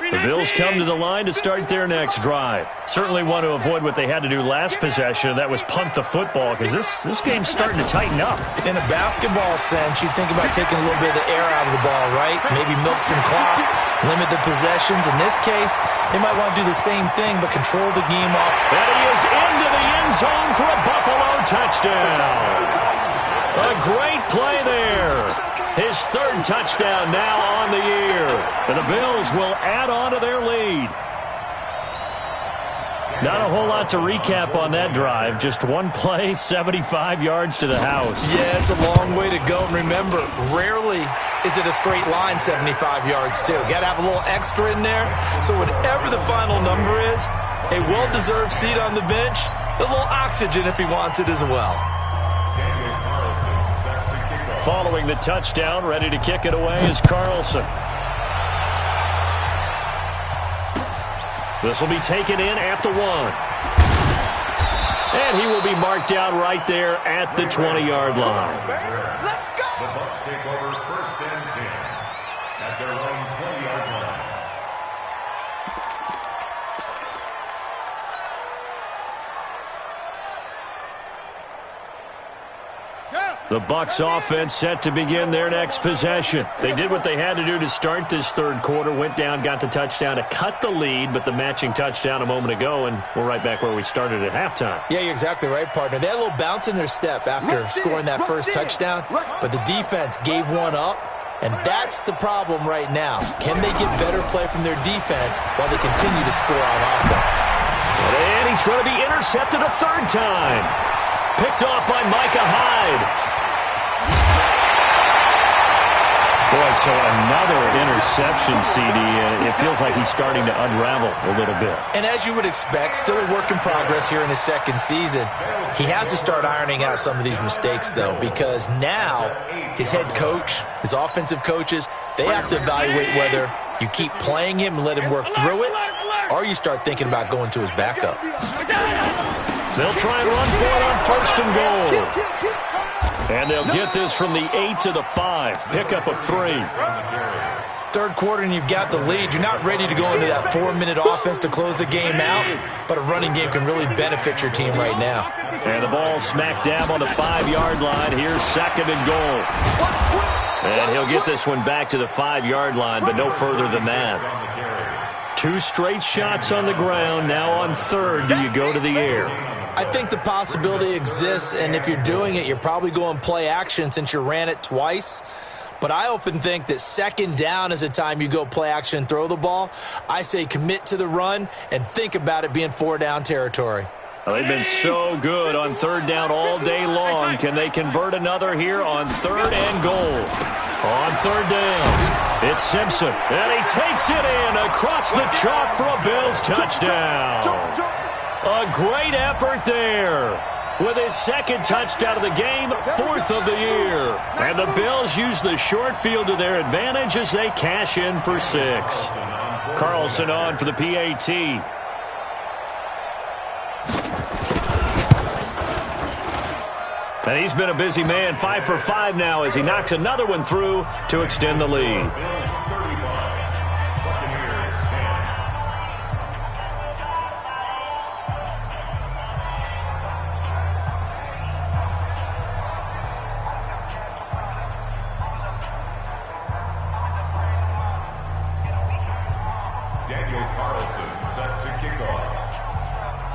Speaker 5: The Bills come to the line to start their next drive. Certainly want to avoid what they had to do last possession, and that was punt the football, because this game's starting to tighten up.
Speaker 6: In a basketball sense, you think about taking a little bit of air out of the ball, right? Maybe milk some clock, limit the possessions. In this case, they might want to do the same thing, but control the game off.
Speaker 5: And he is into the end zone for a Buffalo touchdown. A great play there. His third touchdown now on the year. And the Bills will add on to their lead. Not a whole lot to recap on that drive. Just one play, 75 yards to the house.
Speaker 6: Yeah, it's a long way to go. And remember, rarely is it a straight line 75 yards, too. Got to have a little extra in there. So whatever the final number is, a well-deserved seat on the bench, a little oxygen if he wants it as well.
Speaker 5: Following the touchdown, ready to kick it away is Carlson. This will be taken in at the 1. And he will be marked down right there at the 20-yard line.
Speaker 7: Let's go! The Bucs take over 1st and 10 at their own 20-yard line.
Speaker 5: The Bucs offense set to begin their next possession. They did what they had to do to start this third quarter, went down, got the touchdown to cut the lead, but the matching touchdown a moment ago, and we're right back where we started at halftime.
Speaker 6: Yeah, you're exactly right, partner. They had a little bounce in their step after scoring that first touchdown, but the defense gave one up, and that's the problem right now. Can they get better play from their defense while they continue to score on offense?
Speaker 5: And he's going to be intercepted a third time. Picked off by Micah Hyde. Boy, so another interception, CD, and it feels like he's starting to unravel a little bit.
Speaker 6: And as you would expect, still a work in progress here in his second season. He has to start ironing out some of these mistakes, though, because now his head coach, his offensive coaches, they have to evaluate whether you keep playing him and let him work through it, or you start thinking about going to his backup.
Speaker 5: They'll try and run for it on 1st and goal. And they'll get this from the 8 to the 5. Pickup of 3.
Speaker 6: Third quarter and you've got the lead. You're not ready to go into that 4-minute offense to close the game out, but a running game can really benefit your team right now.
Speaker 5: And the ball smack dab on the 5-yard line. Here's 2nd and goal. And he'll get this one back to the 5-yard line, but no further than that. 2 straight shots on the ground. Now on 3rd, do you go to the air?
Speaker 6: I think the possibility exists, and if you're doing it, you're probably going play action since you ran it twice. But I often think that 2nd down is the time you go play action and throw the ball. I say commit to the run and think about it being 4-down territory.
Speaker 5: Well, they've been so good on 3rd down all day long. Can they convert another here on 3rd and goal? On 3rd down, it's Simpson, and he takes it in across the chalk for a Bills touchdown. A great effort there. With his 2nd touchdown of the game, 4th of the year. And the Bills use the short field to their advantage as they cash in for 6. Carlson on for the PAT. And he's been a busy man, 5 for 5 now as he knocks another one through to extend the lead.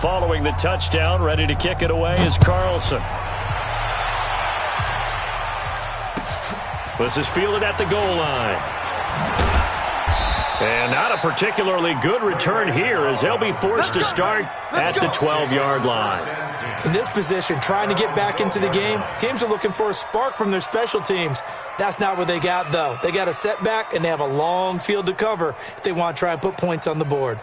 Speaker 5: Following the touchdown, ready to kick it away is Carlson. This is fielded at the goal line. And not a particularly good return here as they'll be forced to start at the 12-yard line.
Speaker 6: In this position, trying to get back into the game, teams are looking for a spark from their special teams. That's not what they got, though. They got a setback, and they have a long field to cover if they want to try and put points on the board.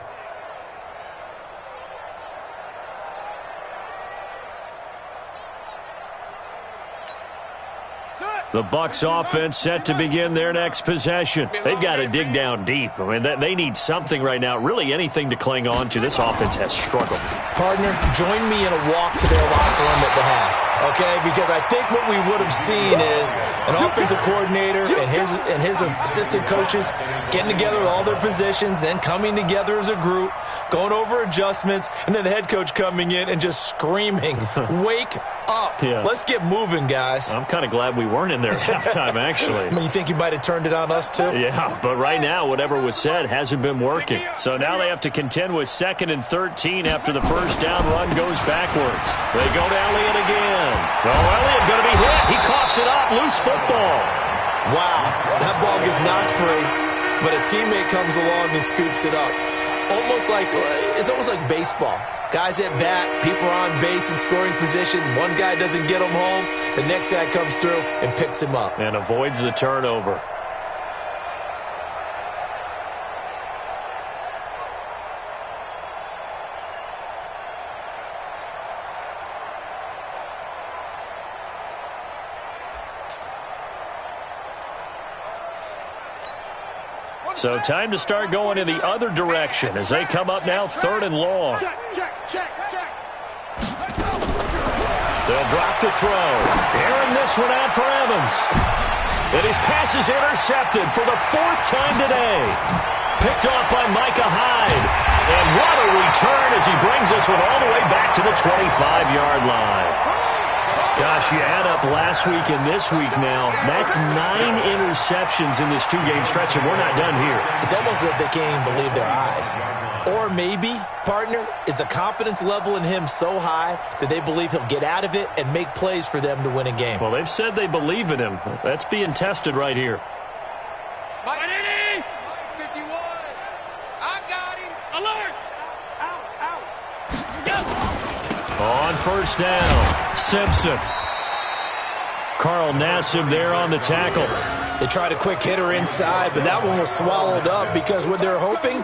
Speaker 5: The Bucs offense set to begin their next possession. They've got to dig down deep. I mean, they need something right now, really anything to cling on to. This offense has struggled.
Speaker 6: Partner, join me in a walk to their locker room at the half, okay? Because I think what we would have seen is an offensive coordinator and his assistant coaches getting together with all their positions, then coming together as a group, going over adjustments, and then the head coach coming in and just screaming, wake up.
Speaker 5: Yeah.
Speaker 6: Let's get moving, guys.
Speaker 5: I'm kind of glad we weren't in there at halftime, actually.
Speaker 6: You think you might have turned it on us, too?
Speaker 5: Yeah, but right now, whatever was said hasn't been working. So now they have to contend with 2nd and 13 after the first down run goes backwards. They go to Elliott again. Oh, Elliott going to be hit. He coughs it up. Loose football.
Speaker 6: Wow, that ball gets knocked free, but a teammate comes along and scoops it up. It's almost like baseball. Guys at bat, people are on base in scoring position. One guy doesn't get him home. The next guy comes through and picks him up.
Speaker 5: And avoids the turnover. So time to start going in the other direction as they come up now 3rd and long. They'll drop the throw. Airing this one out for Evans. And his pass is intercepted for the 4th time today. Picked off by Micah Hyde. And what a return as he brings this one all the way back to the 25-yard line. Gosh, you add up last week and this week now, that's 9 interceptions in this 2-game stretch, and we're not done here.
Speaker 6: It's almost as if they can't even believe their eyes. Or maybe, partner, is the confidence level in him so high that they believe he'll get out of it and make plays for them to win a game.
Speaker 5: Well, they've said they believe in him. That's being tested right here.
Speaker 3: Mike 51. I got him. Alert. Out.
Speaker 5: On first down, Simpson. Carl Nassib there on the tackle.
Speaker 6: They tried a quick hitter inside, but that one was swallowed up because what they're hoping,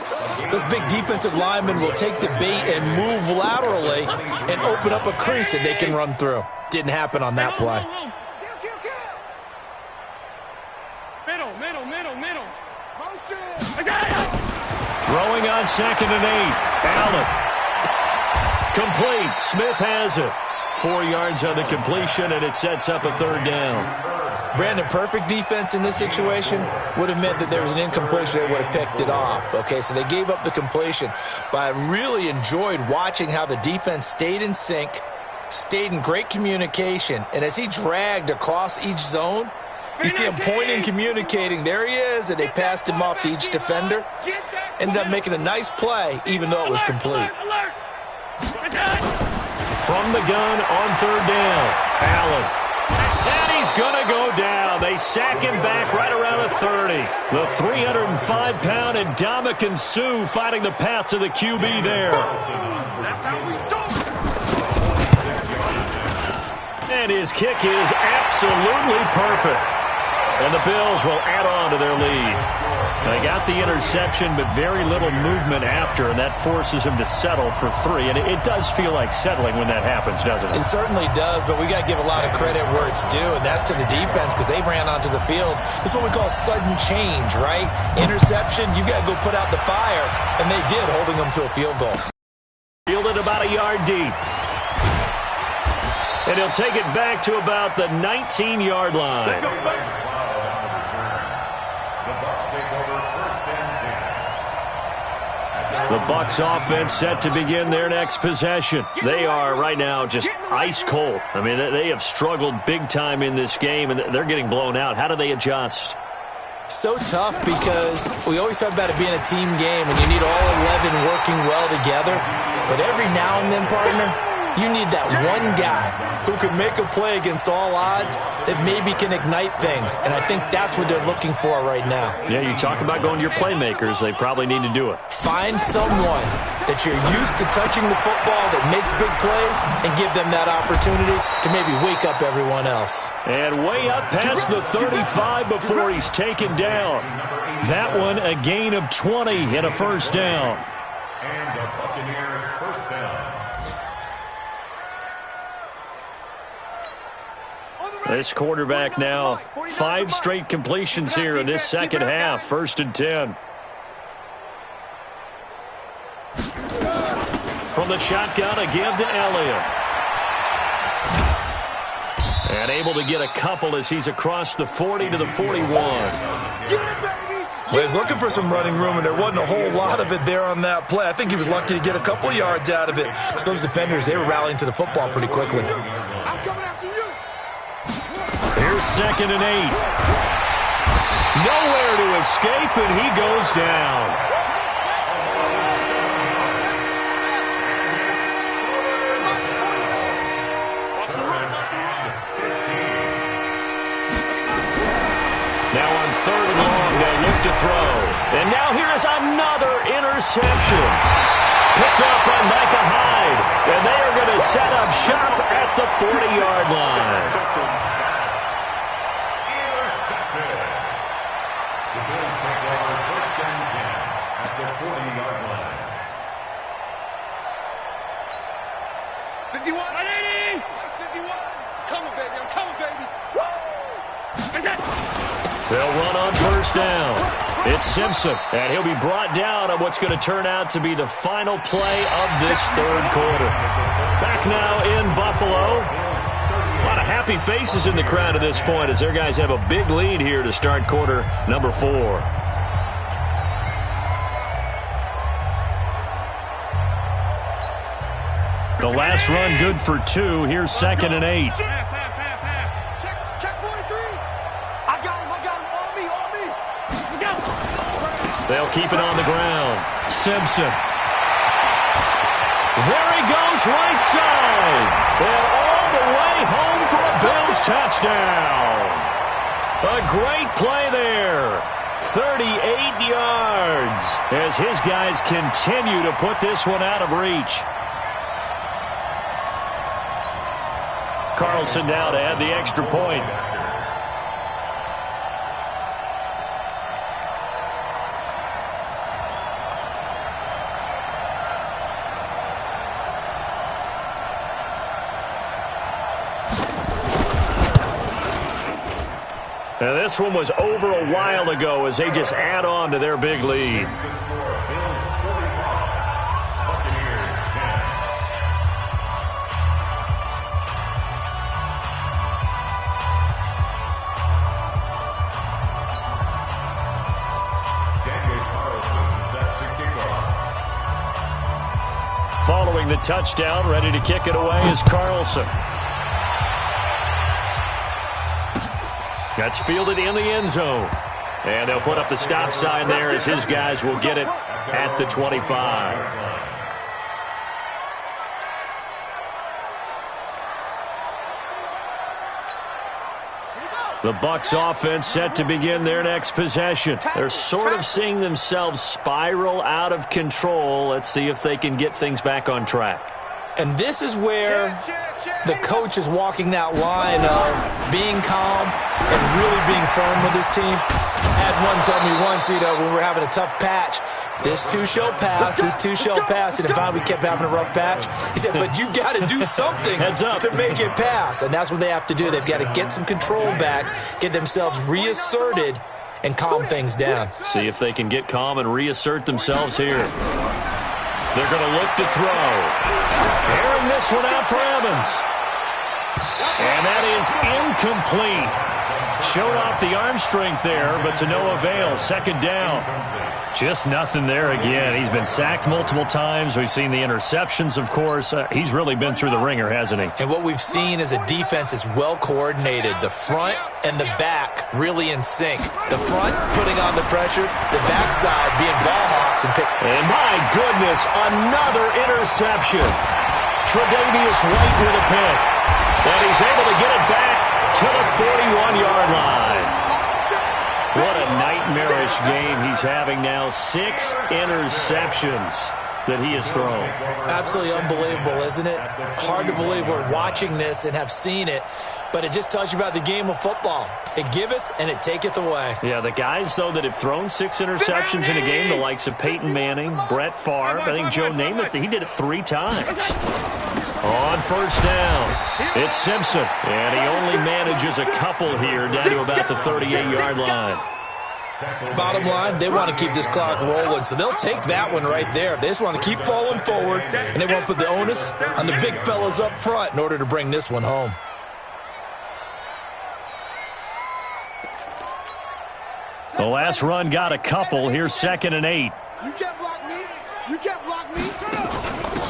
Speaker 6: this big defensive lineman will take the bait and move laterally and open up a crease that they can run through. Didn't happen on that play.
Speaker 3: Middle.
Speaker 5: Throwing on 2nd and 8. Allen. Complete. Smith has it. 4 yards on the completion, and it sets up a 3rd down.
Speaker 6: Brandon, perfect defense in this situation would have meant that there was an incompletion. They would have picked it off. Okay, so they gave up the completion. But I really enjoyed watching how the defense stayed in sync, stayed in great communication, and as he dragged across each zone, you see him pointing, communicating. There he is, and they passed him off to each defender. Ended up making a nice play, even though it was complete.
Speaker 5: From the gun on 3rd down, Allen. And he's going to go down. They sack him back right around the 30. The 305-pound Ndamukong Suh fighting the path to the QB there. And his kick is absolutely perfect. And the Bills will add on to their lead. They got the interception, but very little movement after, and that forces him to settle for 3. And it does feel like settling when that happens, doesn't it?
Speaker 6: It certainly does, but we got to give a lot of credit where it's due, and that's to the defense because they ran onto the field. This is what we call sudden change, right? Interception, you got to go put out the fire, and they did, holding them to a field goal.
Speaker 5: Fielded about a yard deep. And he'll take it back to about the 19-yard line. The Bucs offense set to begin their next possession. They are right now just ice cold. I mean, they have struggled big time in this game, and they're getting blown out. How do they adjust?
Speaker 6: So tough because we always talk about it being a team game, and you need all 11 working well together. But every now and then, partner, you need that one guy who can make a play against all odds that maybe can ignite things. And I think that's what they're looking for right now.
Speaker 5: Yeah, you talk about going to your playmakers. They probably need to do it.
Speaker 6: Find someone that you're used to touching the football that makes big plays and give them that opportunity to maybe wake up everyone else.
Speaker 5: And way up past the 35 before he's taken down. That one a gain of 20 and a first down.
Speaker 7: And a Buccaneer first down.
Speaker 5: This quarterback now 5 straight completions here in this second half. 1st and 10. From the shotgun, a give to Elliott. And able to get a couple as he's across the 40 to the 41.
Speaker 6: Well, he was looking for some running room, and there wasn't a whole lot of it there on that play. I think he was lucky to get a couple yards out of it. So those defenders, they were rallying to the football pretty quickly.
Speaker 3: I'm coming after you.
Speaker 5: Here's 2nd and 8. Nowhere to escape, and he goes down. Now on 3rd and long, they'll look to throw. And now here is another interception. Picked up by Micah Hyde. And they are going to set up shop at the 40-yard line.
Speaker 7: Intercepted. The Bills take over 1st and 10 at the 40-yard line.
Speaker 3: 51. 51. Coming, baby. I'm coming, baby. Woo!
Speaker 5: They'll run on 1st down. It's Simpson, and he'll be brought down on what's going to turn out to be the final play of this 3rd quarter. Back now in Buffalo. A lot of happy faces in the crowd at this point as their guys have a big lead here to start quarter number 4. The last run good for 2. Here's 2nd and 8. They'll keep it on the ground. Simpson. There he goes, right side. And all the way home for a Bills touchdown. A great play there. 38 yards as his guys continue to put this one out of reach. Carlson now to add the extra point. Now this one was over a while ago as they just add on to their big lead.
Speaker 7: The score, Bills 45, Buccaneers 10. Daniel Carlson set to kick off.
Speaker 5: Following the touchdown, ready to kick it away is Carlson. That's fielded in the end zone. And they'll put up the stop sign there as his guys will get it at the 25. The Bucs offense set to begin their next possession. They're sort of seeing themselves spiral out of control. Let's see if they can get things back on track.
Speaker 6: And this is where the coach is walking that line of being calm and really being firm with his team. I had one tell me once, when we were having a tough patch, this too shall pass, this too shall pass. And finally we kept having a rough patch. He said, but you got to do something to make it pass. And that's what they have to do. They've got to get some control back, get themselves reasserted, and calm things down.
Speaker 5: See if they can get calm and reassert themselves here. They're going to look to throw. Airing this one out for Evans. And that is incomplete. Showed off the arm strength there, but to no avail. 2nd down. Just nothing there again. He's been sacked multiple times. We've seen the interceptions, of course. He's really been through the ringer, hasn't he?
Speaker 6: And what we've seen is a defense that's well coordinated. The front and the back really in sync. The front putting on the pressure, the backside being ball hawks and pick.
Speaker 5: And my goodness, another interception. Tre'Davious White with a pick. And he's able to get it back to the 41-yard line. What a nightmarish game he's having now. 6 interceptions that he has thrown.
Speaker 6: Absolutely unbelievable, isn't it? Hard to believe we're watching this and have seen it, but it just tells you about the game of football. It giveth and it taketh away.
Speaker 5: Yeah, the guys, though, that have thrown 6 interceptions in a game, the likes of Peyton Manning, Brett Favre, I think Joe Namath, he did it 3 times. On first down, it's Simpson. And he only manages a couple here down to about the 38-yard line.
Speaker 6: Bottom line, they want to keep this clock rolling, so they'll take that one right there. They just want to keep falling forward, and they won't put the onus on the big fellas up front in order to bring this one home.
Speaker 5: The last run got a couple. Here's 2nd and 8.
Speaker 3: You can't block me. You can't block me.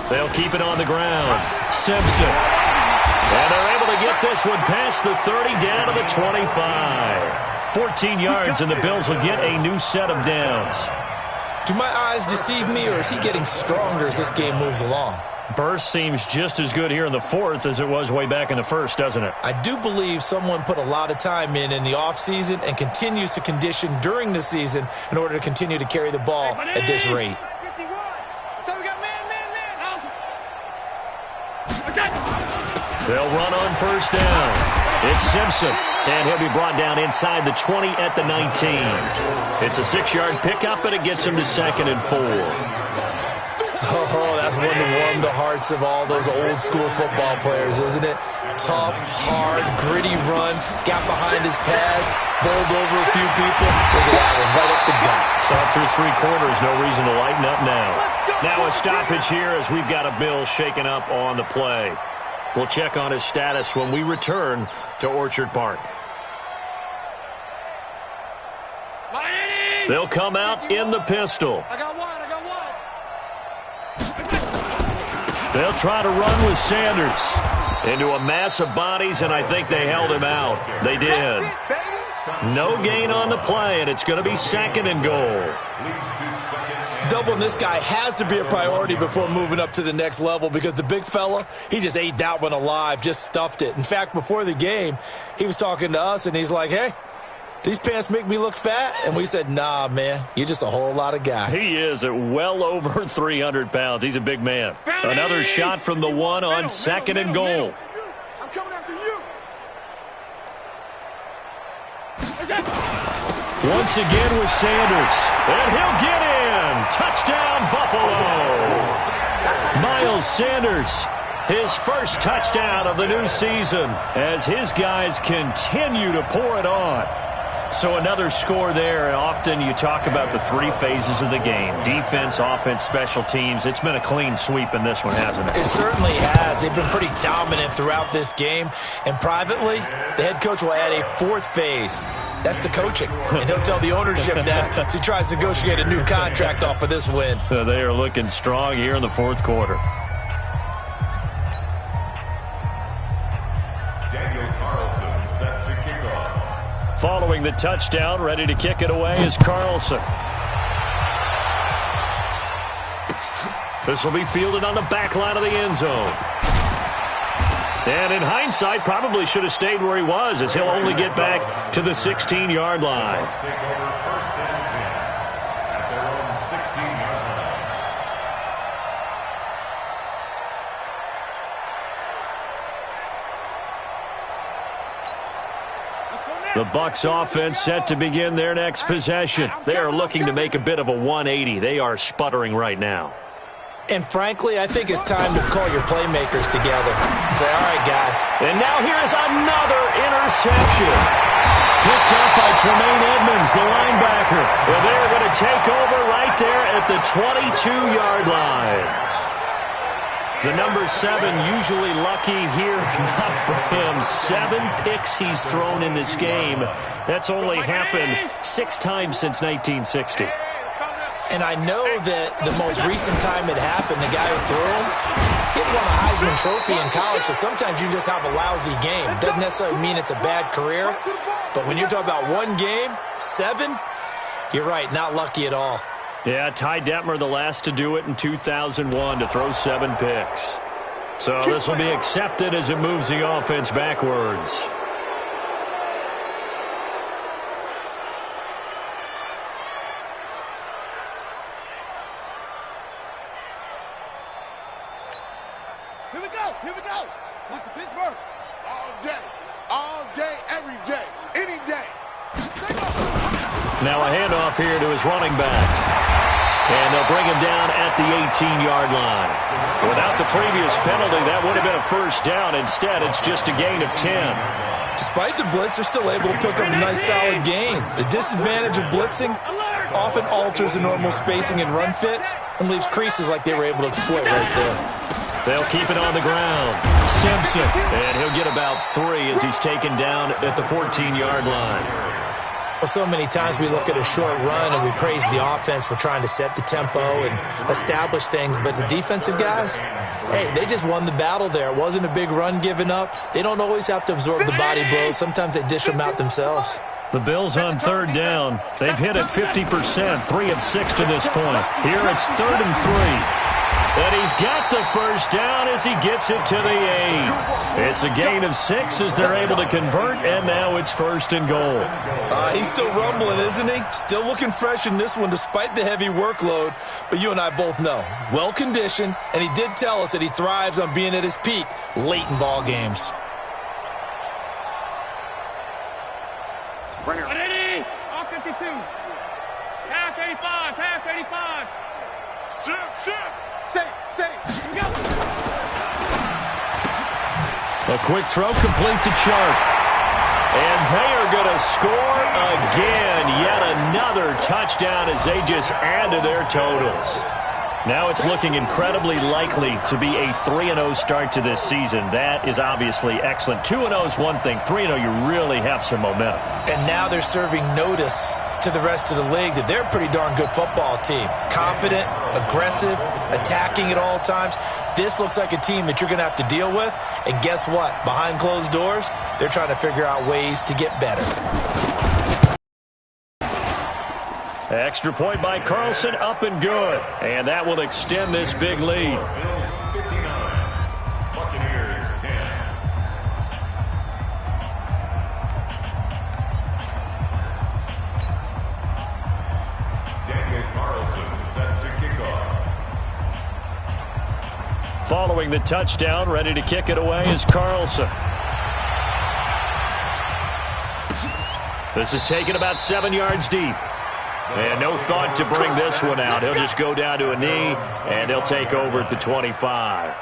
Speaker 5: They'll keep it on the ground. Simpson. And they're able to get this one past the 30 down to the 25. 14 yards, and the Bills will get a new set of downs.
Speaker 6: Do my eyes deceive me, or is he getting stronger as this game moves along?
Speaker 5: Burst seems just as good here in the 4th as it was way back in the 1st, doesn't it?
Speaker 6: I do believe someone put a lot of time in the offseason and continues to condition during the season in order to continue to carry the ball at this rate.
Speaker 5: They'll run on first down. It's Simpson, and he'll be brought down inside the 20 at the 19. It's a 6-yard pickup, and it gets him to 2nd and 4.
Speaker 6: Oh, that's one to warm the hearts of all those old-school football players, isn't it? Tough, hard, gritty run, got behind his pads, bowled over a few people. Look at that one, right up the gut.
Speaker 5: Saw it through 3 quarters, no reason to lighten up now. Now a stoppage here as we've got a Bill shaken up on the play. We'll check on his status when we return to Orchard Park. They'll come out in the pistol.
Speaker 3: I got one.
Speaker 5: They'll try to run with Sanders into a mass of bodies, and I think they held him out. They did. No gain on the play, and it's going to be 2nd and goal.
Speaker 6: Doubling this guy has to be a priority before moving up to the next level, because the big fella, he just ate that one alive, just stuffed it. In fact, before the game, he was talking to us, and he's like, hey, these pants make me look fat? And we said, nah, man, you're just a whole lot of guy.
Speaker 5: He is at well over 300 pounds. He's a big man. Another shot from the 1 on 2nd and goal.
Speaker 3: I'm coming after you.
Speaker 5: Once again with Sanders. And he'll get in. Touchdown, Buffalo. Miles Sanders, his first touchdown of the new season as his guys continue to pour it on. So another score there, and often you talk about the 3 phases of the game. Defense, offense, special teams. It's been a clean sweep in this one, hasn't it?
Speaker 6: It certainly has. They've been pretty dominant throughout this game. And privately, the head coach will add a 4th phase. That's the coaching. And he'll tell the ownership that as he tries to negotiate a new contract off of this win.
Speaker 5: They are looking strong here in the 4th quarter. Following the touchdown, ready to kick it away is Carlson. This will be fielded on the back line of the end zone. And in hindsight, probably should have stayed where he was, as he'll only get back to the 16-yard line. The Bucs offense set to begin their next possession. They are looking to make a bit of a 180. They are sputtering right now.
Speaker 6: And frankly, I think it's time to call your playmakers together and say, all right, guys.
Speaker 5: And now here is another interception. Picked up by Tremaine Edmonds, the linebacker. And they're going to take over right there at the 22-yard line. The number 7 usually lucky here, not for him. 7 picks he's thrown in this game. That's only happened 6 times since 1960.
Speaker 6: And I know that the most recent time it happened, the guy who threw him, he had won a Heisman Trophy in college, so sometimes you just have a lousy game. Doesn't necessarily mean it's a bad career, but when you're talking about 1 game, 7, you're right, not lucky at all.
Speaker 5: Yeah, Ty Detmer, the last to do it in 2001, to throw 7 picks. So this will be accepted as it moves the offense backwards.
Speaker 3: Here we go. That's the Pittsburgh. All day, every day, any day.
Speaker 5: Now a handoff here to his running back. And they'll bring him down at the 18-yard line. Without the previous penalty, that would have been a first down. Instead, it's just a gain of 10.
Speaker 6: Despite the blitz, they're still able to pick up a nice, solid gain. The disadvantage of blitzing often alters the normal spacing and run fits and leaves creases like they were able to exploit right there.
Speaker 5: They'll keep it on the ground. Simpson, and he'll get about 3 as he's taken down at the 14-yard line.
Speaker 6: Well, so many times we look at a short run and we praise the offense for trying to set the tempo and establish things, but the defensive guys, hey, they just won the battle there. It wasn't a big run given up. They don't always have to absorb the body blows. Sometimes they dish them out themselves.
Speaker 5: The Bills on third down. They've hit it 50%, 3 of 6 to this point. Here it's 3rd and 3. And he's got the first down as he gets it to the 8. It's a gain of 6 as they're able to convert, and now it's 1st and goal.
Speaker 6: He's still rumbling, isn't he? Still looking fresh in this one despite the heavy workload. But you and I both know, well-conditioned, and he did tell us that he thrives on being at his peak late in ball games.
Speaker 3: Right here. All 52. Pass 85. Pass 85. Shift. Say. Here we go.
Speaker 5: A quick throw complete to Chark. And they are going to score again. Yet another touchdown as they just add to their totals. Now it's looking incredibly likely to be a 3-0 start to this season. That is obviously excellent. 2-0 is one thing. 3-0, you really have some momentum.
Speaker 6: And now they're serving notice to the rest of the league that they're a pretty darn good football team. Confident, aggressive, attacking at all times. This looks like a team that you're going to have to deal with. And guess what? Behind closed doors, they're trying to figure out ways to get better.
Speaker 5: Extra point by Carlson, up and good. And that will extend this big lead.
Speaker 7: Bills 59, Buccaneers 10. Daniel Carlson set to kick off.
Speaker 5: Following the touchdown, ready to kick it away is Carlson. This is taken about 7 yards deep. And no thought to bring this one out. He'll just go down to a knee, and they'll take over at the 25.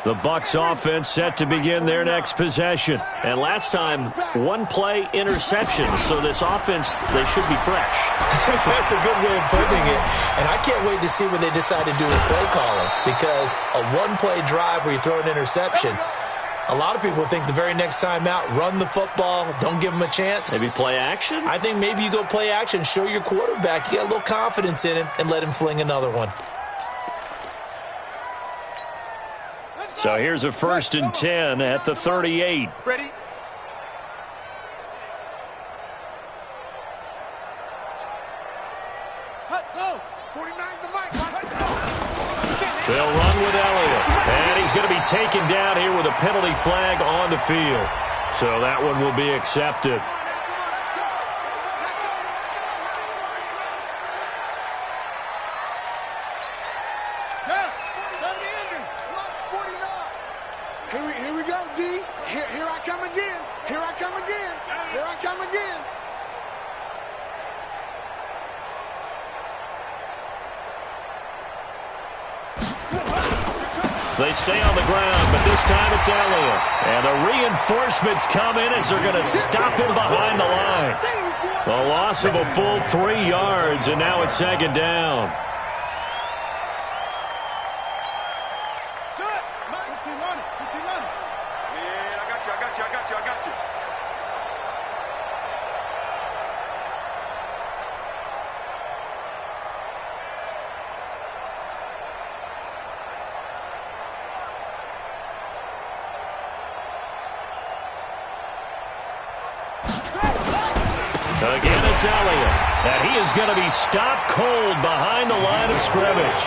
Speaker 5: The Bucs offense set to begin their next possession. And last time, one-play interception. So this offense, they should be fresh.
Speaker 6: That's a good way of putting it. And I can't wait to see what they decide to do with play calling. Because a one-play drive where you throw an interception, a lot of people think the very next time out, run the football, don't give them a chance.
Speaker 5: Maybe play action?
Speaker 6: I think maybe you go play action, show your quarterback, you got a little confidence in him, and let him fling another one.
Speaker 5: So here's a 1st and 10 at the 38.
Speaker 3: Ready? Go. 49's the mic.
Speaker 5: They'll run with Elliott. And he's going to be taken down here with a penalty flag on the field. So that one will be accepted.
Speaker 3: Here we go, D. Here I come again. Here I come again. Here I come again.
Speaker 5: They stay on the ground, but this time it's Elliott. And the reinforcements come in as they're going to stop him behind the line. The loss of a full 3 yards, and now it's 2nd down. Again, it's Elliott. And he is going to be stopped cold behind the line of scrimmage.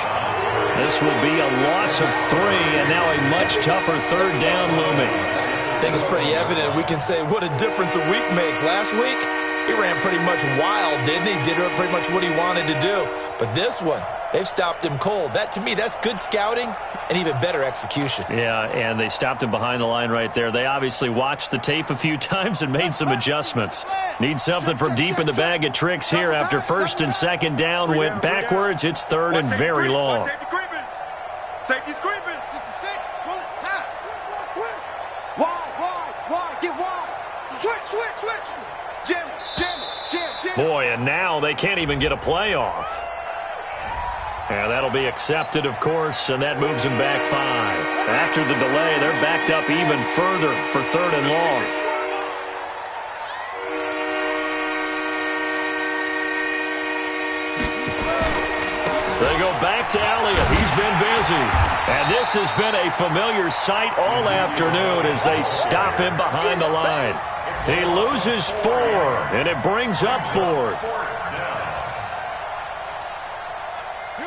Speaker 5: This will be a loss of 3, and now a much tougher 3rd down looming.
Speaker 6: I think it's pretty evident we can say what a difference a week makes. Last week, he ran pretty much wild, didn't he? Did pretty much what he wanted to do. But this one, they've stopped him cold. That, to me, that's good scouting and even better execution.
Speaker 5: Yeah, and they stopped him behind the line right there. They obviously watched the tape a few times and made some adjustments. Need something from deep in the bag of tricks here after first and second down went backwards. It's third and very long.
Speaker 3: Safety's creeping. 66. Pull it. Pass. Wide. Get wide. Switch. Jam.
Speaker 5: Boy, and now they can't even get a playoff. And that'll be accepted, of course, and that moves them back 5. After the delay, they're backed up even further for third and long. They go back to Elliott. He's been busy. And this has been a familiar sight all afternoon as they stop him behind the line. He loses 4, and it brings up 4th.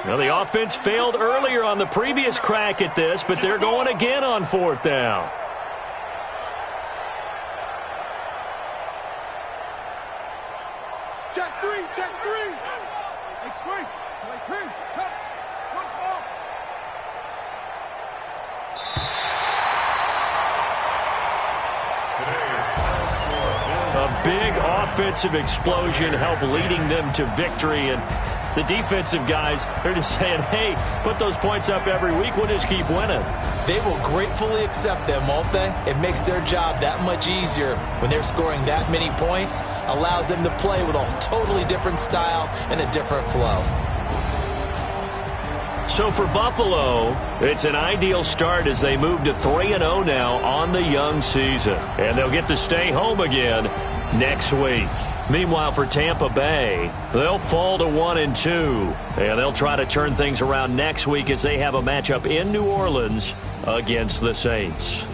Speaker 5: Now, the offense failed earlier on the previous crack at this, but they're going again on 4th down.
Speaker 3: Check 3. Explain.
Speaker 5: A big offensive explosion helped leading them to victory, and the defensive guys, they're just saying, hey, put those points up every week, we'll just keep winning.
Speaker 6: They will gratefully accept them, won't they? It makes their job that much easier when they're scoring that many points, allows them to play with a totally different style and a different flow.
Speaker 5: So for Buffalo, it's an ideal start as they move to 3-0 now on the young season. And they'll get to stay home again next week. Meanwhile, for Tampa Bay, they'll fall to 1-2. And they'll try to turn things around next week as they have a matchup in New Orleans against the Saints.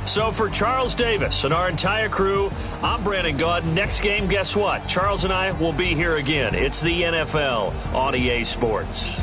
Speaker 5: So for Charles Davis and our entire crew, I'm Brandon Gaudin. Next game, guess what? Charles and I will be here again. It's the NFL on EA Sports.